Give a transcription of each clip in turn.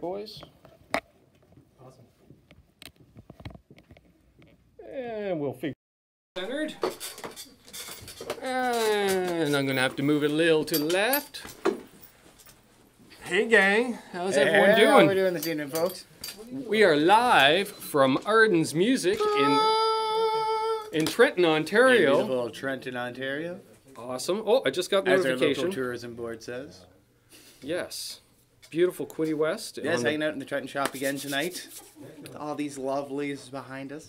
Boys. Awesome. And we'll figure centered. And I'm gonna have to move it a little to the left. Hey gang, how's everyone doing? How are we doing this evening, folks? We are live from Ardens Music in Trenton, Ontario. Beautiful Trenton, Ontario. Awesome. Oh, I just got the As our notification. local tourism board says. Yes. Beautiful Quiddy West. Yes, hanging out in the Trenton shop again tonight. With all these lovelies behind us.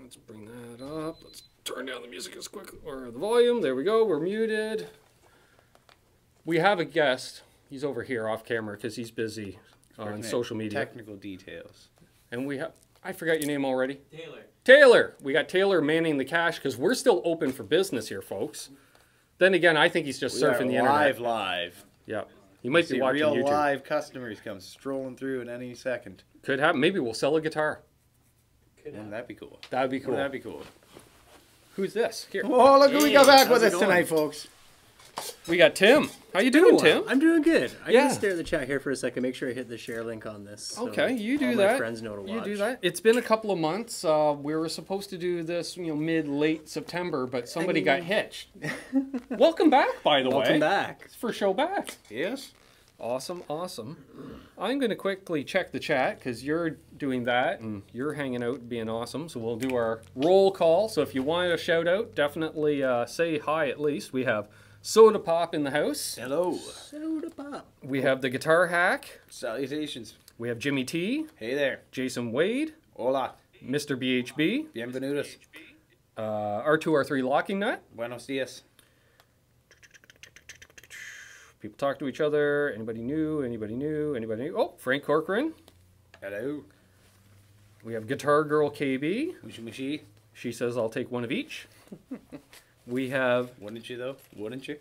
Let's bring that up. Let's turn down the music as quick, or the volume. There we go. We're muted. We have a guest. He's over here off camera because he's busy on social media. Technical details. And we have, I forgot your name already. Taylor. Taylor. We got Taylor manning the cash because we're still open for business here, folks. Then again, I think he's just surfing the internet. Live. Yeah. He might be watching real YouTube. live customers come strolling through at any second. Could happen. Maybe we'll sell a guitar. Wouldn't that be cool? That'd be cool. Wouldn't that be cool? Who's this? Here. Oh, look who we got back how's with it us going? tonight, folks. We got Tim. How you doing, Tim? I'm doing good. I Yeah. gotta stare at the chat here for a second. Make sure I hit the share link on this. So Okay, you do all that. My friends know to watch. You do that. It's been a couple of months. We were supposed to do this, mid-late September, but somebody got hitched. Welcome back, by the way. Welcome back. It's for show back. Yes. Awesome, awesome. I'm going to quickly check the chat because you're doing that and you're hanging out being awesome. So we'll do our roll call. So if you want a shout out, definitely say hi at least. We have Soda Pop in the house. Hello. Soda pop. We have the Guitar Hack. Salutations. We have Jimmy T. Hey there. Jason Wade. Hola. Mr. BHB. Bienvenidos. R2, R3 Locking Nut. Buenos dias. People talk to each other. Anybody new? Anybody new? Anybody new? Oh, Frank Corcoran. Hello. We have Guitar Girl KB. Mushy mushy. She says I'll take one of each. We have, Wouldn't you though? Wouldn't you?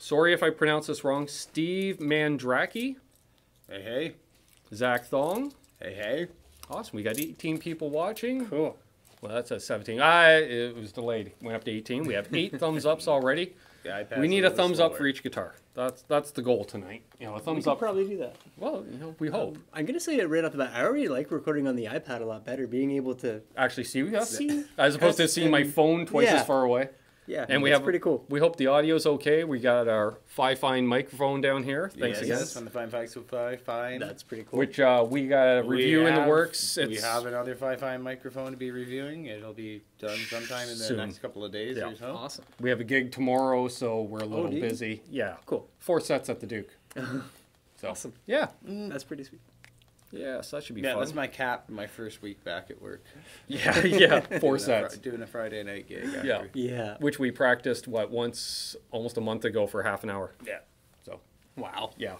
sorry if I pronounce this wrong, Steve Mandraki. Hey hey. Zach Thong. Hey hey. Awesome. We got 18 people watching. Cool. Well, that's a 17. It was delayed. Went up to 18. We have 8 thumbs ups already. Yeah, We need a thumbs up for each guitar. That's the goal tonight. A thumbs We up. could probably do that. Well, we hope. I'm gonna say it right off the bat. I already like recording on the iPad a lot better. Being able to Actually see us. see, As opposed to us seeing my and- phone twice yeah. as far away. yeah, And we it's have pretty cool. We hope the audio's okay. We got our Fine microphone down here. Thanks again. Yes, on the Fine Facts with Fine. That's pretty cool. Which we got a review in the works. We have another Fine microphone to be reviewing. It'll be done sometime in the Soon. next couple of days Yeah. or so. Awesome. We have a gig tomorrow, so we're a little do you? busy. Yeah, Cool. 4 sets at the Duke. So, Awesome. Yeah, That's pretty sweet. yeah, so that should be Yeah, fun. that's my cap. My first week back at work. Yeah, yeah, 4 Doing a sets. doing a Friday night gig. After. Yeah. Yeah. Which we practiced once, almost a month ago for half an hour. Yeah. So Wow. yeah.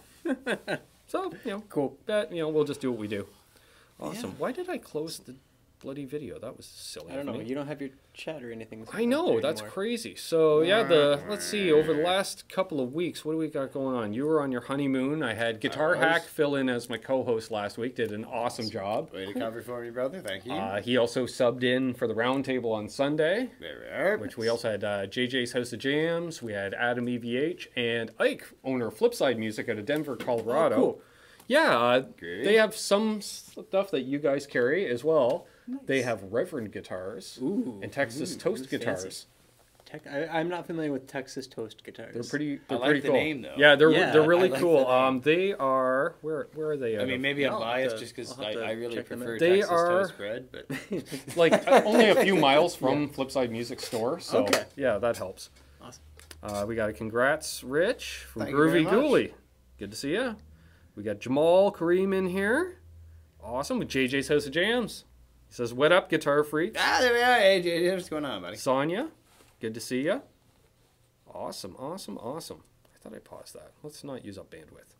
So Cool. that we'll just do what we do. Awesome. Why did I close the bloody video? That was silly. I don't of know. me. You don't have your chat or anything. I know, there that's anymore. crazy. So yeah, let's see, over the last couple of weeks, what do we got going on? You were on your honeymoon. I had Guitar Hack fill in as my co-host last week, did an awesome job. Way to cover for me, brother. Thank you. He also subbed in for the roundtable on Sunday, There we are. which we also had JJ's House of Jams, we had Adam EVH, and Ike, owner of Flipside Music out of Denver, Colorado. Oh, cool. Yeah, Great. they have some stuff that you guys carry as well. They have Reverend guitars and Texas Toast guitars. I'm not familiar with Texas Toast guitars. They're pretty. I They're like pretty the cool. name, though. Yeah, they're Yeah, really I like cool. the name. They are where are they? I out mean, of? maybe I'm No, biased I'll just because have to I really check them prefer out. They Texas are- toast bread, but like only a few miles from Flipside Music Store. So Okay. yeah, that helps. Awesome. We got a congrats, Rich from Thank you very Groovy much. Ghoulie. Good to see ya. We got Jamal Kareem in here. Awesome with JJ's House of Jams. He says, "What up, guitar freaks?" there we are. Hey, JJ, what's going on, buddy? Sonia, good to see ya. Awesome, awesome, awesome. I thought I paused that. Let's not use up bandwidth.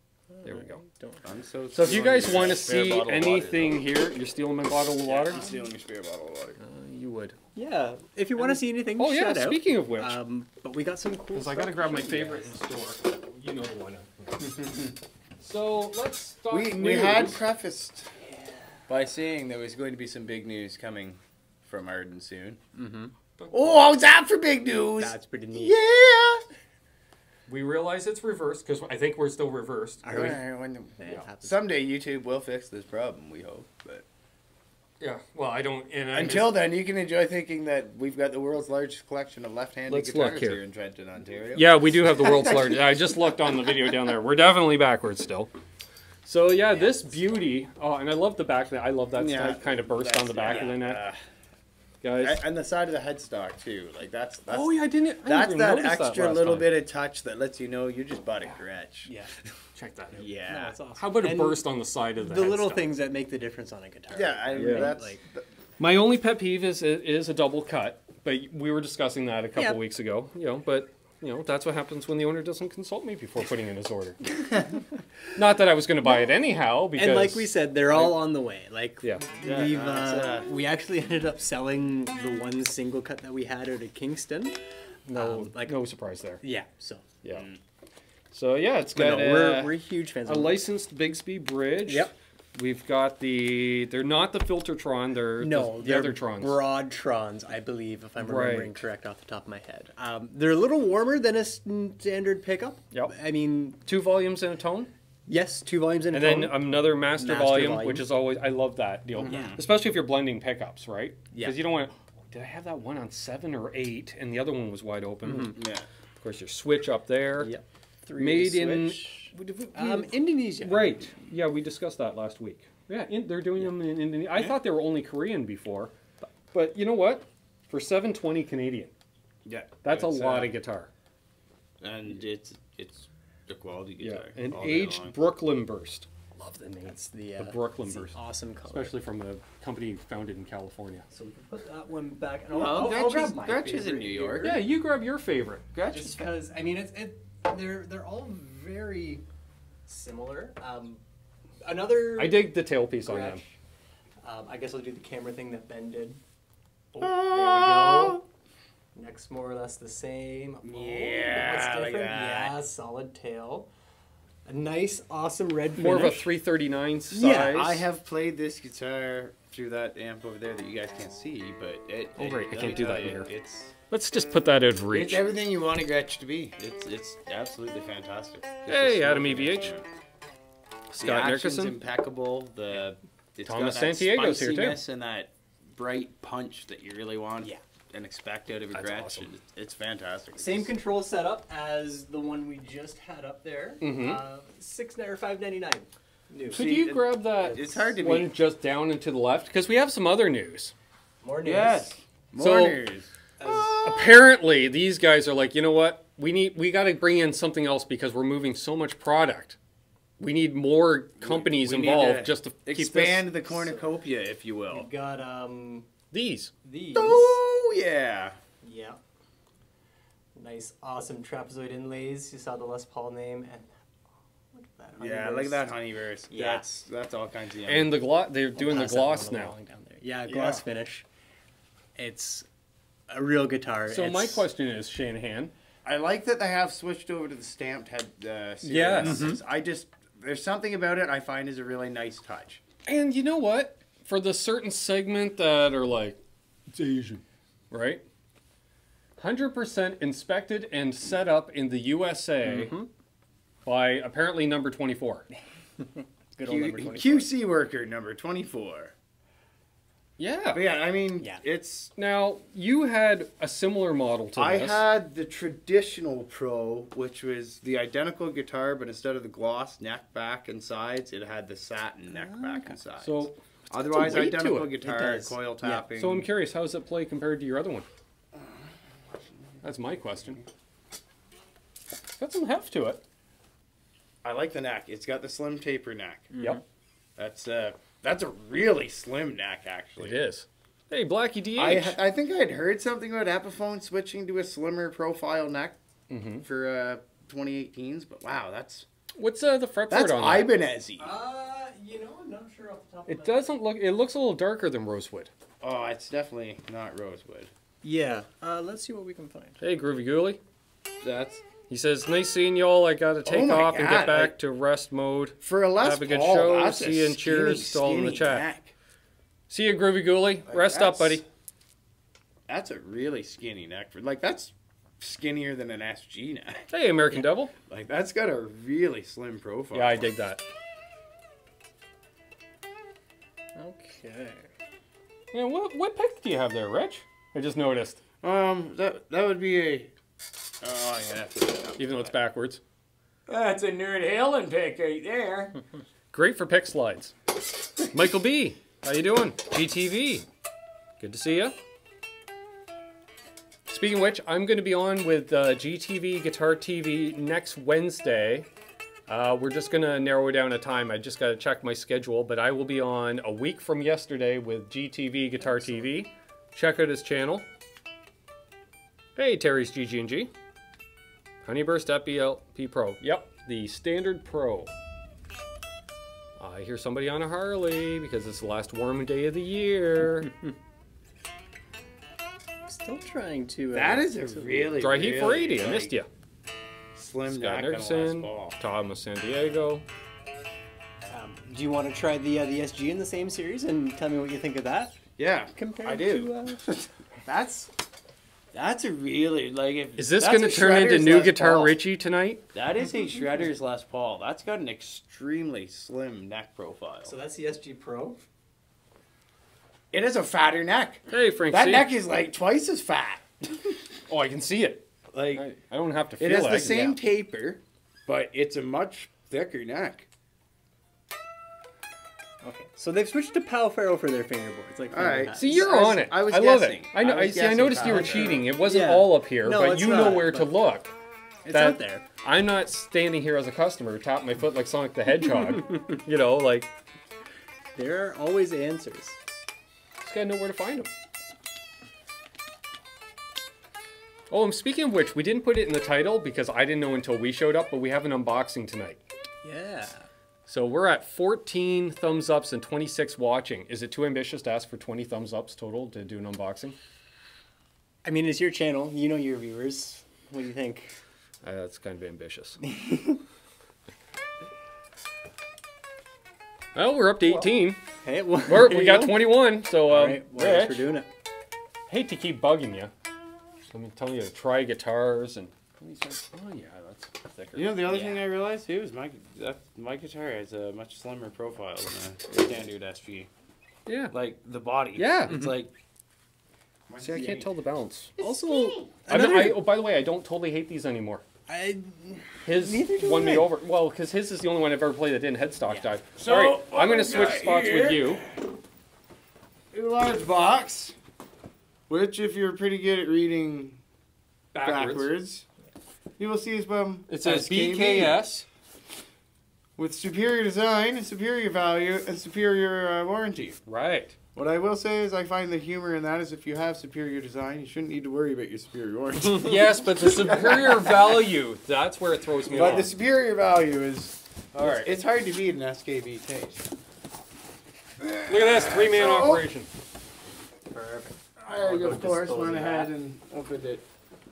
There we go. I'm so So if you guys want to Spare see bottle of water. anything here, you're stealing my bottle of water? I'm stealing a spare bottle of water. You would. Yeah, if you want to see anything, Oh yeah, shout out. speaking of which. But we got some cool Because I stuff. gotta grab my favorite in the store. You know the one. So let's start. We had prefaced by saying there was going to be some big news coming from Ardens soon. Oh, how's that for big news? That's pretty neat. Yeah. We realize it's reversed because I think we're still reversed. Are we? Yeah. Someday YouTube will fix this problem, we hope. But Yeah. Well, I don't. And until then, you can enjoy thinking that we've got the world's largest collection of left-handed Let's guitars look here. here in Trenton, Ontario. Yeah, we do have the world's largest. I just looked on the video down there. We're definitely backwards still. So yeah, this beauty. Oh, and I love the back. I love that kind of burst on the back of the neck, guys. And the side of the headstock too. Like that's Oh yeah, I didn't. that's even that notice extra last little time. bit of touch that lets you know you just bought a Gretsch. Yeah. Check that out. Yeah. No, it's awesome. How about a And burst on the side of the The little headstock? things that make the difference on a guitar. Yeah, Yeah. that's Like- My only pet peeve is a double cut, but we were discussing that a couple Yeah. weeks ago. But that's what happens when the owner doesn't consult me before putting in his order. Not that I was going to buy it anyhow, because And like we said, they're all on the way. Like Yeah. we actually ended up selling the one single cut that we had out of Kingston. no surprise there. Yeah. So Yeah. So yeah, it's but got no, we're huge fans. a of them. licensed Bigsby bridge. Yep. We've got they're not the Filtertron, they're No, the they're other Trons. Broadtrons, I believe, if I'm remembering Right. correct off the top of my head. They're a little warmer than a standard pickup. Yep. I mean, 2 volumes in a tone. yes, 2 volumes in a And then tone. another master volume, which volume. is always, I love that deal. Yeah. Especially if you're blending pickups, right? Yeah. Because you don't want to, did I have that one on 7 or 8 and the other one was wide open? yeah. Of course, your switch up there. Yep. Made in, Indonesia. right. Yeah, we discussed that last week. Yeah, they're doing them in Indonesia. I thought they were only Korean before. But you know what? For $720 Canadian, Yeah. that's a It's, lot of guitar. And it's a quality guitar. An all day aged long. Brooklyn burst. Love the name. That's the Brooklyn it's the burst. awesome color. Especially from a company founded in California. So we can put that one back. And Well, I'll grab my Gretsch is in favorite New here. York. Yeah, you grab your favorite. Just because I mean they're all very similar. Another I dig the tailpiece on them. Gretsch. I guess I'll do the camera thing that Ben did. Oh, there we go. Neck's more or less the same. Oh, Yeah, what's look at different? that. Yeah, solid tail. A nice, awesome red finish. More of a 339 size. Yeah, I have played this guitar through that amp over there that you guys can't see, but Oh, right, I can't do that in here. It's Let's just put that out of it's reach. everything you want a Gretsch to be. It's absolutely fantastic. Just Hey, a Adam small EVH. instrument. The Scott action's Nickerson. impeccable. It's Thomas got that Santiago's here, too. spiciness and that bright punch that you really want Yeah. and expect out of a That's Gretsch. awesome. It's fantastic. Same control setup as the one we just had up there. Mhm. $5.99. New. Could See, you grab that it's hard to one beat. just down and to the left? Because we have some other news. More news. Yes. More So- news. Apparently, these guys are like, you know what? We got to bring in something else because we're moving so much product. We need more companies We need involved to just to keep expand the cornucopia, if you will. We've got these. these. Oh yeah. Yeah. Nice, awesome trapezoid inlays. You saw the Les Paul name, and look at that. Yeah, look at that honeyverse. Yeah. That's all kinds of yummy. And the gloss. They're doing the Pass that gloss one now. along down there. Yeah, gloss Yeah. finish. It's a real guitar. So my It's- question is, Shanahan. I like that they have switched over to the stamped head series. Yes. I just there's something about it I find is a really nice touch. And you know what? For the certain segment that are like, it's Asian, right? 100% inspected and set up in the USA by apparently number 24. Good old number 24. QC worker number 24. Yeah. But yeah, I mean, Yeah. it's. Now, you had a similar model to I this. had the traditional Pro, which was the identical guitar, but instead of the gloss neck, back, and sides, it had the satin neck, back, and sides. So, otherwise, weight to identical it. guitar, It does. coil Yeah. tapping. so I'm curious, how does it play compared to your other one? That's my question. It's got some heft to it. I like the neck. It's got the slim taper neck. Yep, That's a really slim neck, actually. it is. Hey, Blackie DH. I think I'd heard something about Epiphone switching to a slimmer profile neck for 2018s, but wow, that's What's the fretboard That's on that? Ibanez-y. You know, I'm not sure off the top of It my doesn't look. It looks a little darker than rosewood. Oh, it's definitely not rosewood. Yeah. Let's see what we can find. Hey, Groovy Ghoulie. That's He says, "Nice seeing y'all. I gotta take my off and God, get back like- to rest mode. for a Les Have a good Paul, show. that's See a you and cheers to all in the skinny chat. neck. See you, Groovy Ghoulie. Like, Rest up, buddy." That's a really skinny neck. Like, that's skinnier than an SG neck. Hey, American Devil. Like, that's got a really slim profile. Yeah, I dig that. Okay. Yeah, what pick do you have there, Rich? I just noticed. That would be a... Oh, yeah. Even though it's backwards. That's a Nerd Halen pick right there. Great for pick slides. Michael B. How you doing? GTV. Good to see you. Speaking of which, I'm going to be on with GTV Guitar TV next Wednesday. We're just going to narrow down a time. I just got to check my schedule, but I will be on a week from yesterday with GTV Guitar TV. Check out his channel. Hey, Terry's GG&G. Honeyburst FBLP Pro. Yep, the standard Pro. I hear somebody on a Harley because it's the last warm day of the year. Still trying to. That is a really, Dry Heat really, 480. I like, missed you. Slim Scott neck on a Andersen, Les Paul. Thomas San Diego. Do you want to try the SG in the same series and tell me what you think of that? Yeah, Compared I do. to. That's a really, like... If, Is this that's going to a turn into Shredder's new Les Guitar Paul. Richie tonight? That is a Shredder's Les Paul. That's got an extremely slim neck profile. So that's the SG Pro. It is a fatter neck. Hey, Frank That C. neck is like twice as fat. Oh, I can see it. Like, I don't have to feel it it. has I the can- same taper, but it's a much thicker neck. Okay. So they've switched to Pao Ferro for their fingerboards. Like All right. fingerpads. See, you're I was- on it. I was love guessing. it. I know. I was See, I guessing noticed you were Pao. cheating. It wasn't Yeah. all up here, No, but it's you know not, where to but- look. It's that- out there. I'm not standing here as a customer, tapping my foot like Sonic the Hedgehog. You know, like, There are always answers. just gotta know where to find them. Oh, and speaking of which, we didn't put it in the title because I didn't know until we showed up, but we have an unboxing tonight. Yeah. So we're at 14 thumbs ups and 26 watching. Is it too ambitious to ask for 20 thumbs ups total to do an unboxing? I mean, it's your channel. You know your viewers. What do you think? That's kind of ambitious. Well, we're up to 18. Hey, well, We got 21, so All right. Well, thanks for Rich, doing it. hate to keep bugging you. I'm telling you to try guitars and... Oh yeah, that's thicker. You know, the other thing I realized too is my guitar has a much slimmer profile than a standard SG. Yeah. Like the body. Yeah. It's like. See, I can't tell the balance. Also, Oh, by the way, I don't totally hate these anymore. His Neither do won me I. over. Well, because his is the only one I've ever played that didn't headstock dive. So, all right, what I'm going we to switch got spots here- with you. A large box, which if you're pretty good at reading backwards, you will see is It says SKB. BKS. With superior design, superior value, and superior warranty. Right. What I will say is I find the humor in that is if you have superior design, you shouldn't need to worry about your superior warranty. Yes, but the superior value, that's where it throws me But off. the superior value is, All right. it's hard to beat an SKB taste. Look at this, three-man So- operation. Perfect. I, I'll go of course, dispose went of ahead that. and opened it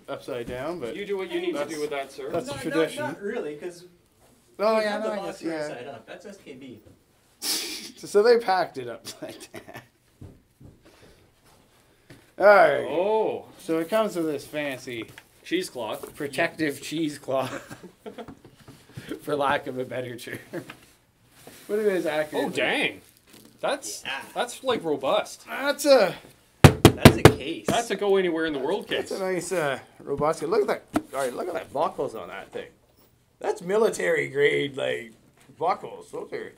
upside down, but... You do what you need to do with that, sir. That's tradition. Not really, because Oh, yeah, no, I guess, yeah. up. That's SKB. So they packed it up like that. Alright, Oh, so it comes with this fancy cheesecloth. protective cheesecloth, for lack of a better term. But it is accurate. Oh, dang. That's Yeah. that's like robust. That's a That's a case. That's a go anywhere in the world case. That's a nice robust. Look at that. All right, look at that buckles on that thing. That's military grade like buckles. Those are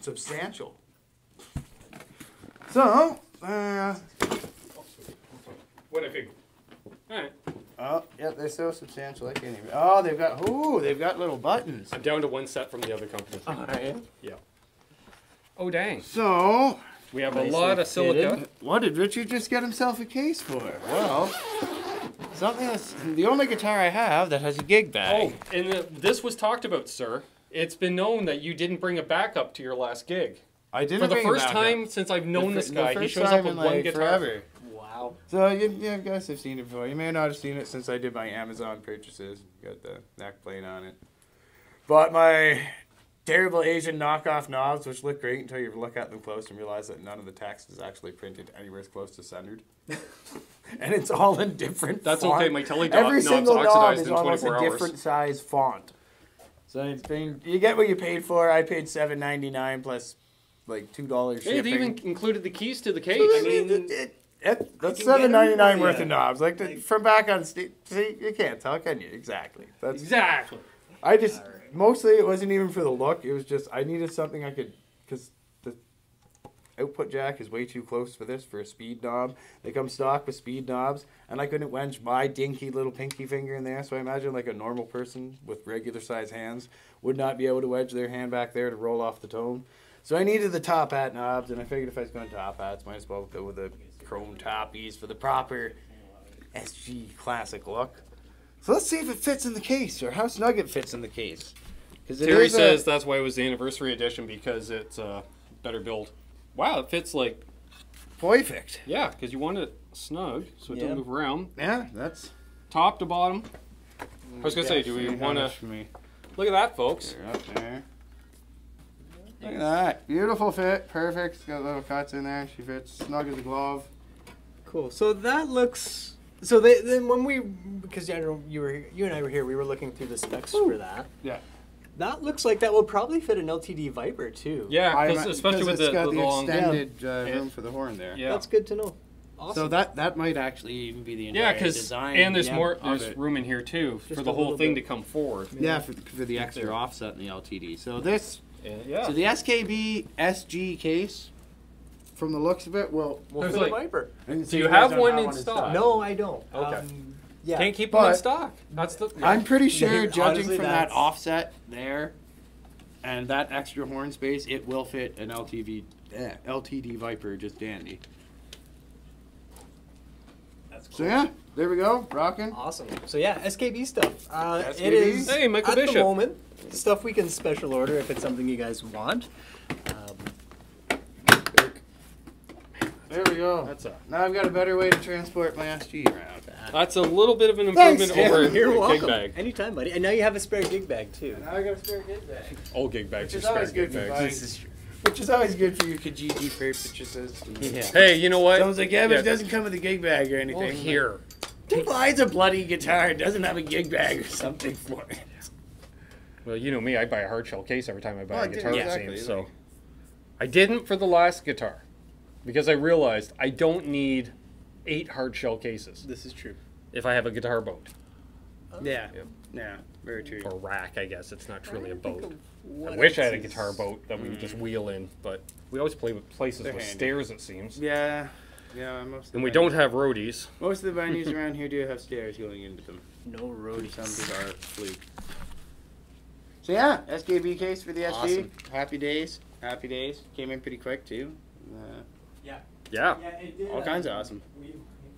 substantial. So, What I figured. All right. oh, yeah, they're so substantial. I can't even. Oh, they've got little buttons. I'm down to one set from the other company. Alright. Yeah. Oh, dang. So, We have a Nicely lot of silica. fitted. what did Richard just get himself a case for? Well, Something that's the only guitar I have that has a gig bag. Oh, and this was talked about, sir. It's been known that you didn't bring a backup to your last gig. I didn't. For the bring first a backup. time since I've known this guy, he shows time up with in, one like, guitar. forever. Wow. So you guys have seen it before. You may not have seen it since I did my Amazon purchases. Got the neck plate on it. Bought my terrible Asian knockoff knobs, which look great until you look at them close and realize that none of the text is actually printed anywhere as close to centered. And it's all in different That's font. okay. My telly Every knob's single knob oxidized is in almost 24 a hours. different size font. So it's been, you get what you paid for. I paid $7.99 plus like $2 shipping. Hey, they even included the keys to the case. I mean, that's $7.99 worth of knobs. Like from back on Steam. See, you can't tell, can you? Exactly. That's Exactly. I just mostly it wasn't even for the look. It was just I needed something I could, because the output jack is way too close for this for a speed knob. They come stock with speed knobs, and I couldn't wedge my dinky little pinky finger in there. So I imagine like a normal person with regular size hands would not be able to wedge their hand back there to roll off the tone. So I needed the top hat knobs, and I figured if I was going top hats, might as well go with the chrome toppies for the proper SG classic look. So let's see if it fits in the case, or how snug it fits in the case. Terry says that's why it was the anniversary edition, because it's a better build. Wow, it fits like... perfect. Yeah, because you want it snug, so it doesn't move around. Yeah, that's... Top to bottom. I was going to say, do we want to... Look at that, folks. Up there. Look at that. Beautiful fit. Perfect. It's got little cuts in there. She fits snug as a glove. Cool. So that looks. So then when we, because I don't know, you and I were here, we were looking through the specs for that. Yeah. That looks like that will probably fit an LTD Viper too. Yeah, especially with it's got the the long... extended room for the horn there. Yeah. That's good to know. Awesome. So that might actually even be the entire design. And there's there's room in here too Just for the a whole little thing bit. to come forward. Yeah, for the extra offset in the LTD. So this, Yeah. so the SKB SG case, from the looks of it, will We'll There's fit a like- Viper. Do you have one in stock? No, I don't. Okay. Yeah. Can't keep them in But- stock. That's the... I'm pretty sure, Here, judging honestly, from that that's- offset there, and that extra horn space, it will fit an LTD Viper just dandy. That's cool. So yeah, there we go, rocking. Awesome. So yeah, SKB stuff. SKB. It is Hey, Michael at Bishop. the moment stuff we can special order if it's something you guys want. There we go. Now I've got a better way to transport my SG around. That's a little bit of an improvement Tim. over You're a welcome. gig bag. Anytime, buddy. And now you have a spare gig bag too. Now I got a spare gig bag. All gig bags Which are is spare always gig good for bags. buying. Which is always good for your Kijiji purchases. Yeah. Hey, you know what? Someone's like, yeah, but it doesn't come with a gig bag or anything. Well, here. Who buys a bloody guitar and doesn't have a gig bag or something for it? Well, you know me. I buy a hard shell case every time I buy Well, a guitar. yeah, it exactly. seems, so I didn't for the last guitar because I realized I don't need 8 hard shell cases This is true. if I have a guitar boat Yeah. Yep. Yeah, very true. or rack. I guess it's not truly a boat. I What wish I had a else is- guitar boat that we would just wheel in, but we always play with places They're with handy. stairs. It seems, Yeah. Yeah, and we don't have roadies. Most of the venues around here do have stairs going into them. No roadies. Some bizarre fluke. So yeah, SKB case for the SG. Awesome. Happy days. Happy days. Came in pretty quick too. Yeah. Yeah, It did, All kinds of awesome.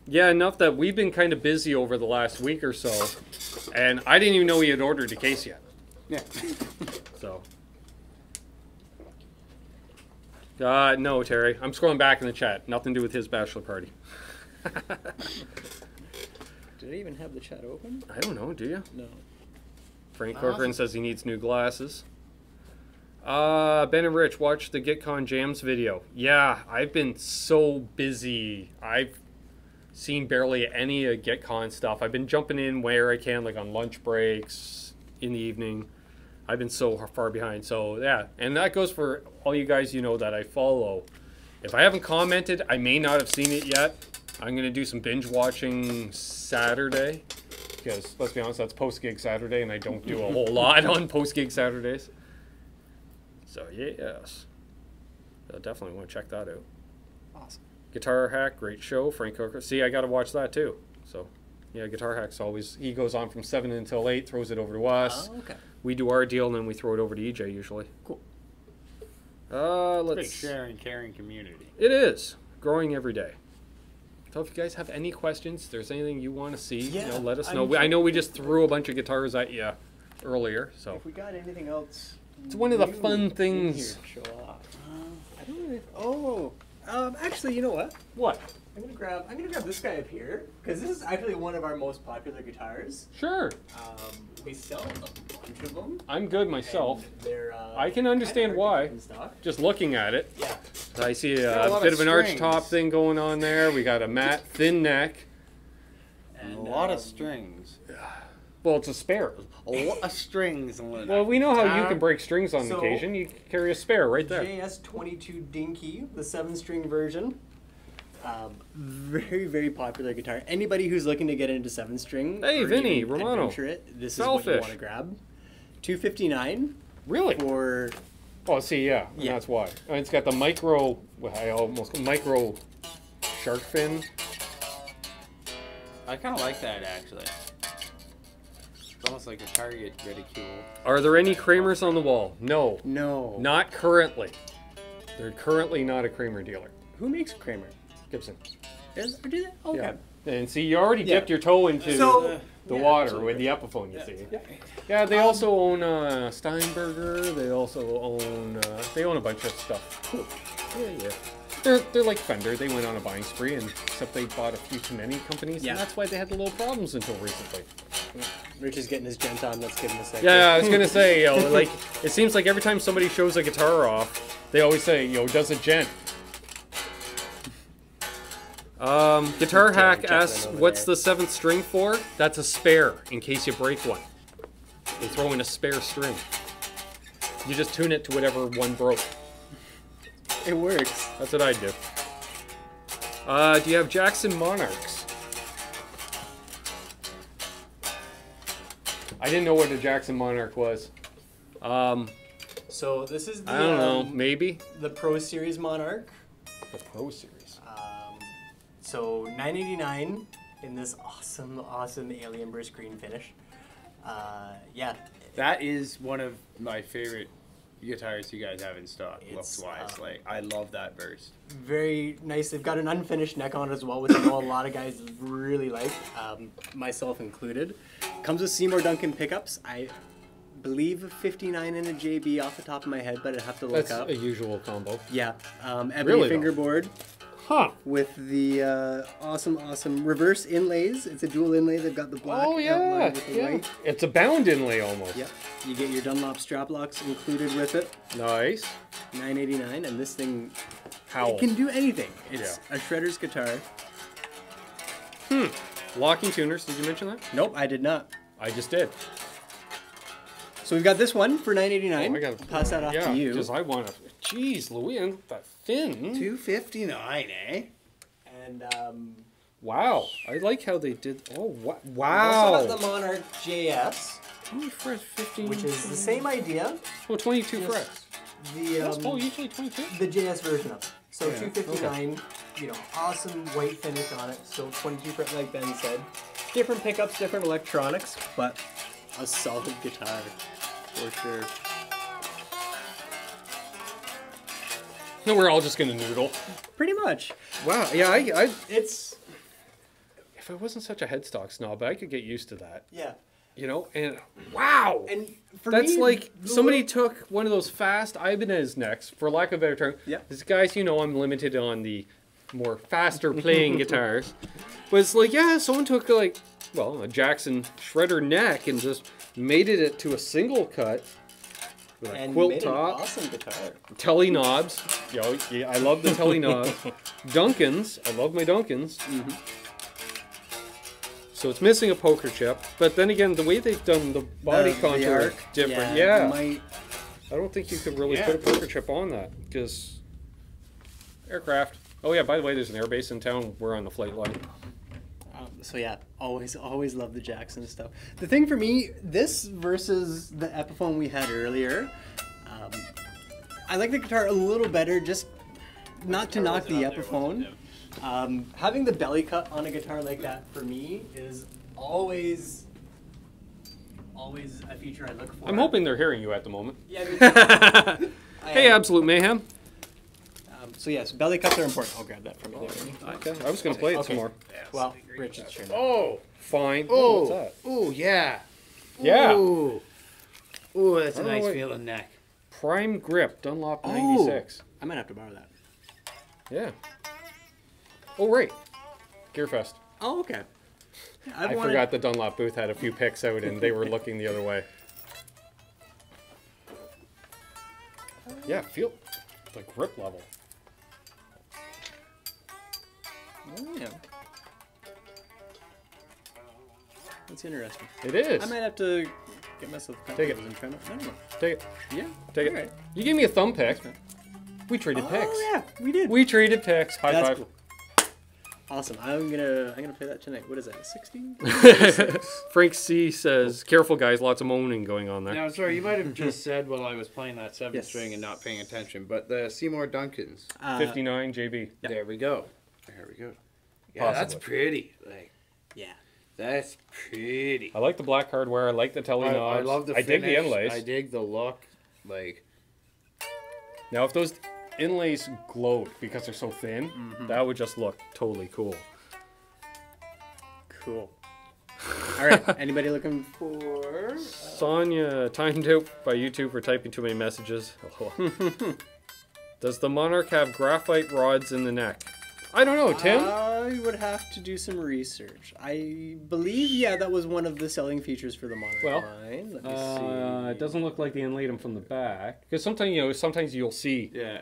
yeah. Enough that we've been kind of busy over the last week or so, and I didn't even know he had ordered a case yet. Yeah. So. No, Terry. I'm scrolling back in the chat. Nothing to do with his bachelor party. Did I even have the chat open? I don't know. Do you? No. Frank Awesome. Corcoran says he needs new glasses. Ben and Rich, watch the GitCon Jams video. Yeah, I've been so busy. I've seen barely any of GitCon stuff. I've been jumping in where I can, like on lunch breaks, in the evening. I've been so far behind. So, yeah. And that goes for all you guys that I follow. If I haven't commented, I may not have seen it yet. I'm going to do some binge watching Saturday. Because, let's be honest, that's post-gig Saturday, and I don't do a whole lot on post-gig Saturdays. So, yes. I definitely want to check that out. Awesome. Guitar Hack, great show. Frank Hooker. See, I got to watch that, too. So, yeah, Guitar Hack's always... He goes on from 7 until 8, throws it over to us. Oh, okay. We do our deal, and then we throw it over to EJ, usually. Cool. Let's... Big sharing, caring community. It is. Growing every day. So if you guys have any questions, if there's anything you want to see, Yeah, you know, let us I'm know. I know we just threw a bunch of guitars at you earlier, so. If we got anything else, It's one of the new fun in things. here to show off. I don't really. Oh, actually, you know what? What? I'm gonna grab this guy up here because this is actually one of our most popular guitars. Sure. We sell a bunch of them. I'm good myself. And they're. I can understand kinda why. hard to keep in stock. Just looking at it. Yeah. I see got a a lot bit of of an arch strings. top thing going on there. We got a matte, thin neck. And a lot of strings. Well, it's a spare. A lot of strings. On Well, we know how you can break strings on So- occasion. You carry a spare right there. JS22 Dinky, the 7-string version. Very, very popular guitar. Anybody who's looking to get into 7-string, Hey, or Vinny, even Romano. adventure it, this is what you Selfish. want to grab. $259 Really? for Oh, see, yeah, and Yeah. that's why. And it's got the micro, micro shark fin. I kind of like that actually. It's almost like a Target ridicule. Are there any Kramers on the wall? No, no. not currently. They're currently not a Kramer dealer. Who makes Kramer? Gibson. Or do they? Okay. Yeah. And see, you already Yeah. dipped your toe into So the yeah, water absolutely. with the Epiphone, you see. Yeah. Yeah, they also own Steinberger. They also own they own a bunch of stuff. Yeah. They're like Fender. They went on a buying spree, and except they bought a few too many companies, Yeah. and that's why they had the little problems until recently. Rich is getting his gent on. Let's give him a second. Yeah, I was gonna say, you know, like it seems like every time somebody shows a guitar off, they always say, you know, does a gent. Guitar Hack Chuckling asks, over what's there. the 7th string for? That's a spare, in case you break one. They throw in a spare string. You just tune it to whatever one broke. It works. That's what I'd do. Do you have Jackson Monarchs? I didn't know what a Jackson Monarch was. So this is the I don't know, maybe? the Pro Series Monarch. The Pro Series. So $989 in this awesome alien burst green finish. Yeah, That is one of my favorite guitars you guys have in stock, It's, looks-wise. Like, I love that burst. very nice. They've got an unfinished neck on it as well, which I know a lot of guys really like, myself included. Comes with Seymour Duncan pickups. I believe 59 in a JB off the top of my head, but I'd have to look That's up. a usual combo. Yeah, ebony Really, though? fingerboard Huh. with the awesome reverse inlays. It's a dual inlay. They've got the black Oh, yeah. outline with the Yeah. white. It's a bound inlay almost. Yep. You get your Dunlop strap locks included with it. Nice. $989, and this thing Howl. it can do anything. It's a shredder's guitar. Locking tuners, did you mention that? Nope, I did not. I just did. So we've got this one for $989. Oh, I gotta pass that off yeah, to you. because I want to. Jeez, Louis, and that thin. $259, eh? And Wow, I like how they did. Oh, we wow. also have the Monarch JS, How many frets? 15. which is the same idea. Oh, 22 Yes. frets. The Oh, usually 22. the JS version of it. So Yeah, $259. You know, awesome white finish on it. So 22 fret, like Ben said. Different pickups, different electronics, but a solid guitar for sure. No, we're all just gonna noodle. Pretty much. Wow. Yeah, I. It's If I wasn't such a headstock snob, I could get used to that. yeah. You know, and wow. And for That's me, like the somebody little- took one of those fast Ibanez necks, for lack of a better term. Yeah. These guys, you know, I'm limited on the more faster playing guitars. But it's like, yeah, someone took like, well, a Jackson shredder neck and just made it to a single cut with a and quilt made top, an awesome guitar. telly knobs. Yo, yeah, I love the telly knobs. Duncans, I love my Duncans. So it's missing a poker chip, but then again, the way they've done the body contour is arc, different. Yeah. Yeah. Might, I don't think you could really Yeah. put a poker chip on that because aircraft. Oh yeah, by the way, there's an airbase in town. We're on the flight line. so yeah, always love the Jackson stuff. The thing for me, this versus the Epiphone we had earlier, I like the guitar a little better. Just not to knock the Epiphone. Having the belly cut on a guitar like that for me is always a feature I look for. I'm hoping they're hearing you at the moment. Yeah. Me too. Hey, Absolute Mayhem. So yes, belly cups are important. I'll grab that from you there. Okay, I was gonna play it some more. Well, Richard's turn. Oh, Fine. oh, What's that? oh, yeah. Yeah. Ooh, ooh, that's a I don't know nice what- feeling neck. Prime grip, Dunlop 96. I might have to borrow that. Yeah. Oh right, Gearfest. Oh, okay. I forgot the Dunlop booth had a few picks out and they were looking the other way. Yeah, feel the grip level. Oh, yeah. That's interesting. It is. I might have to get myself Take it. and try it. I don't know. Take it. Yeah. Take it. Alright. You gave me a thumb pick. We traded picks. Oh yeah, we did. We traded picks. High That's five. cool. Awesome. I'm gonna play that tonight. What is that? 16? Frank C says, "Careful, guys. Lots of moaning going on there." Now, sorry, you might have just said while I was playing that 7 Yes. string and not paying attention, but the Seymour Duncans. 59 JB. There we go. There we go. Yeah, Possibly. that's pretty. Like, Yeah. that's pretty. I like the black hardware. I like the telly knobs. I love the I dig the finish. inlays. I dig the look. Like, Now, if those inlays glowed because they're so thin, that would just look totally cool. Cool. All right. Anybody looking for? Sonia timed out by YouTube for typing too many messages. Does the Monarch have graphite rods in the neck? I don't know, Tim. I would have to do some research. I believe, yeah, that was one of the selling features for the Monarch Well, line. Let me see. It doesn't look like they inlaid them from the back because sometimes you'll see. yeah.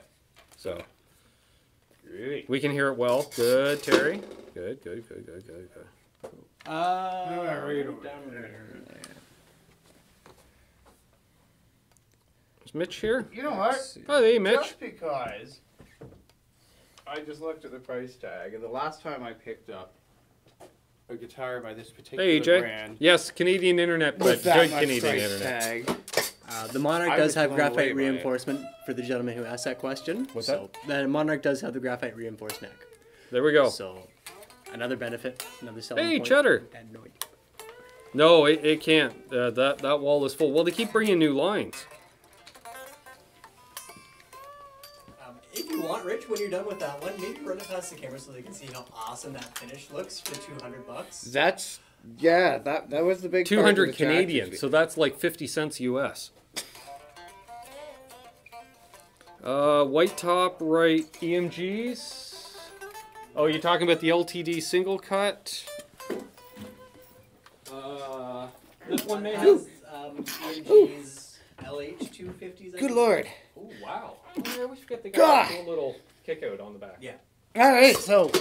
So Really? we can hear it well. Good, Terry. Good. Down there. Is Mitch here? You know what? Oh, hey, Mitch. Just because I just looked at the price tag, and the last time I picked up a guitar by this particular Hey, EJ. brand Yes, Canadian internet, but with that good much Canadian price internet. tag, The Monarch I does was have blown away graphite by it. reinforcement for the gentleman who asked that question. What's so, the Monarch does have the graphite reinforced neck. There we go. So, another benefit, another selling Hey, point. Cheddar. I had no idea. No, it can't. That wall is full. Well, they keep bringing new lines. If you want, Rich, when you're done with that one, maybe run it past the camera so they can see how awesome that finish looks for $200. that's that was the big part of 200 the jack Canadian, this so that's like 50 cents US. White top, right, EMGs. Oh, you're talking about the LTD single cut? This one may have. EMG's LH250s. Good lord! Oh, wow. I always forget they God. got a little kick out on the back. Yeah. All right, so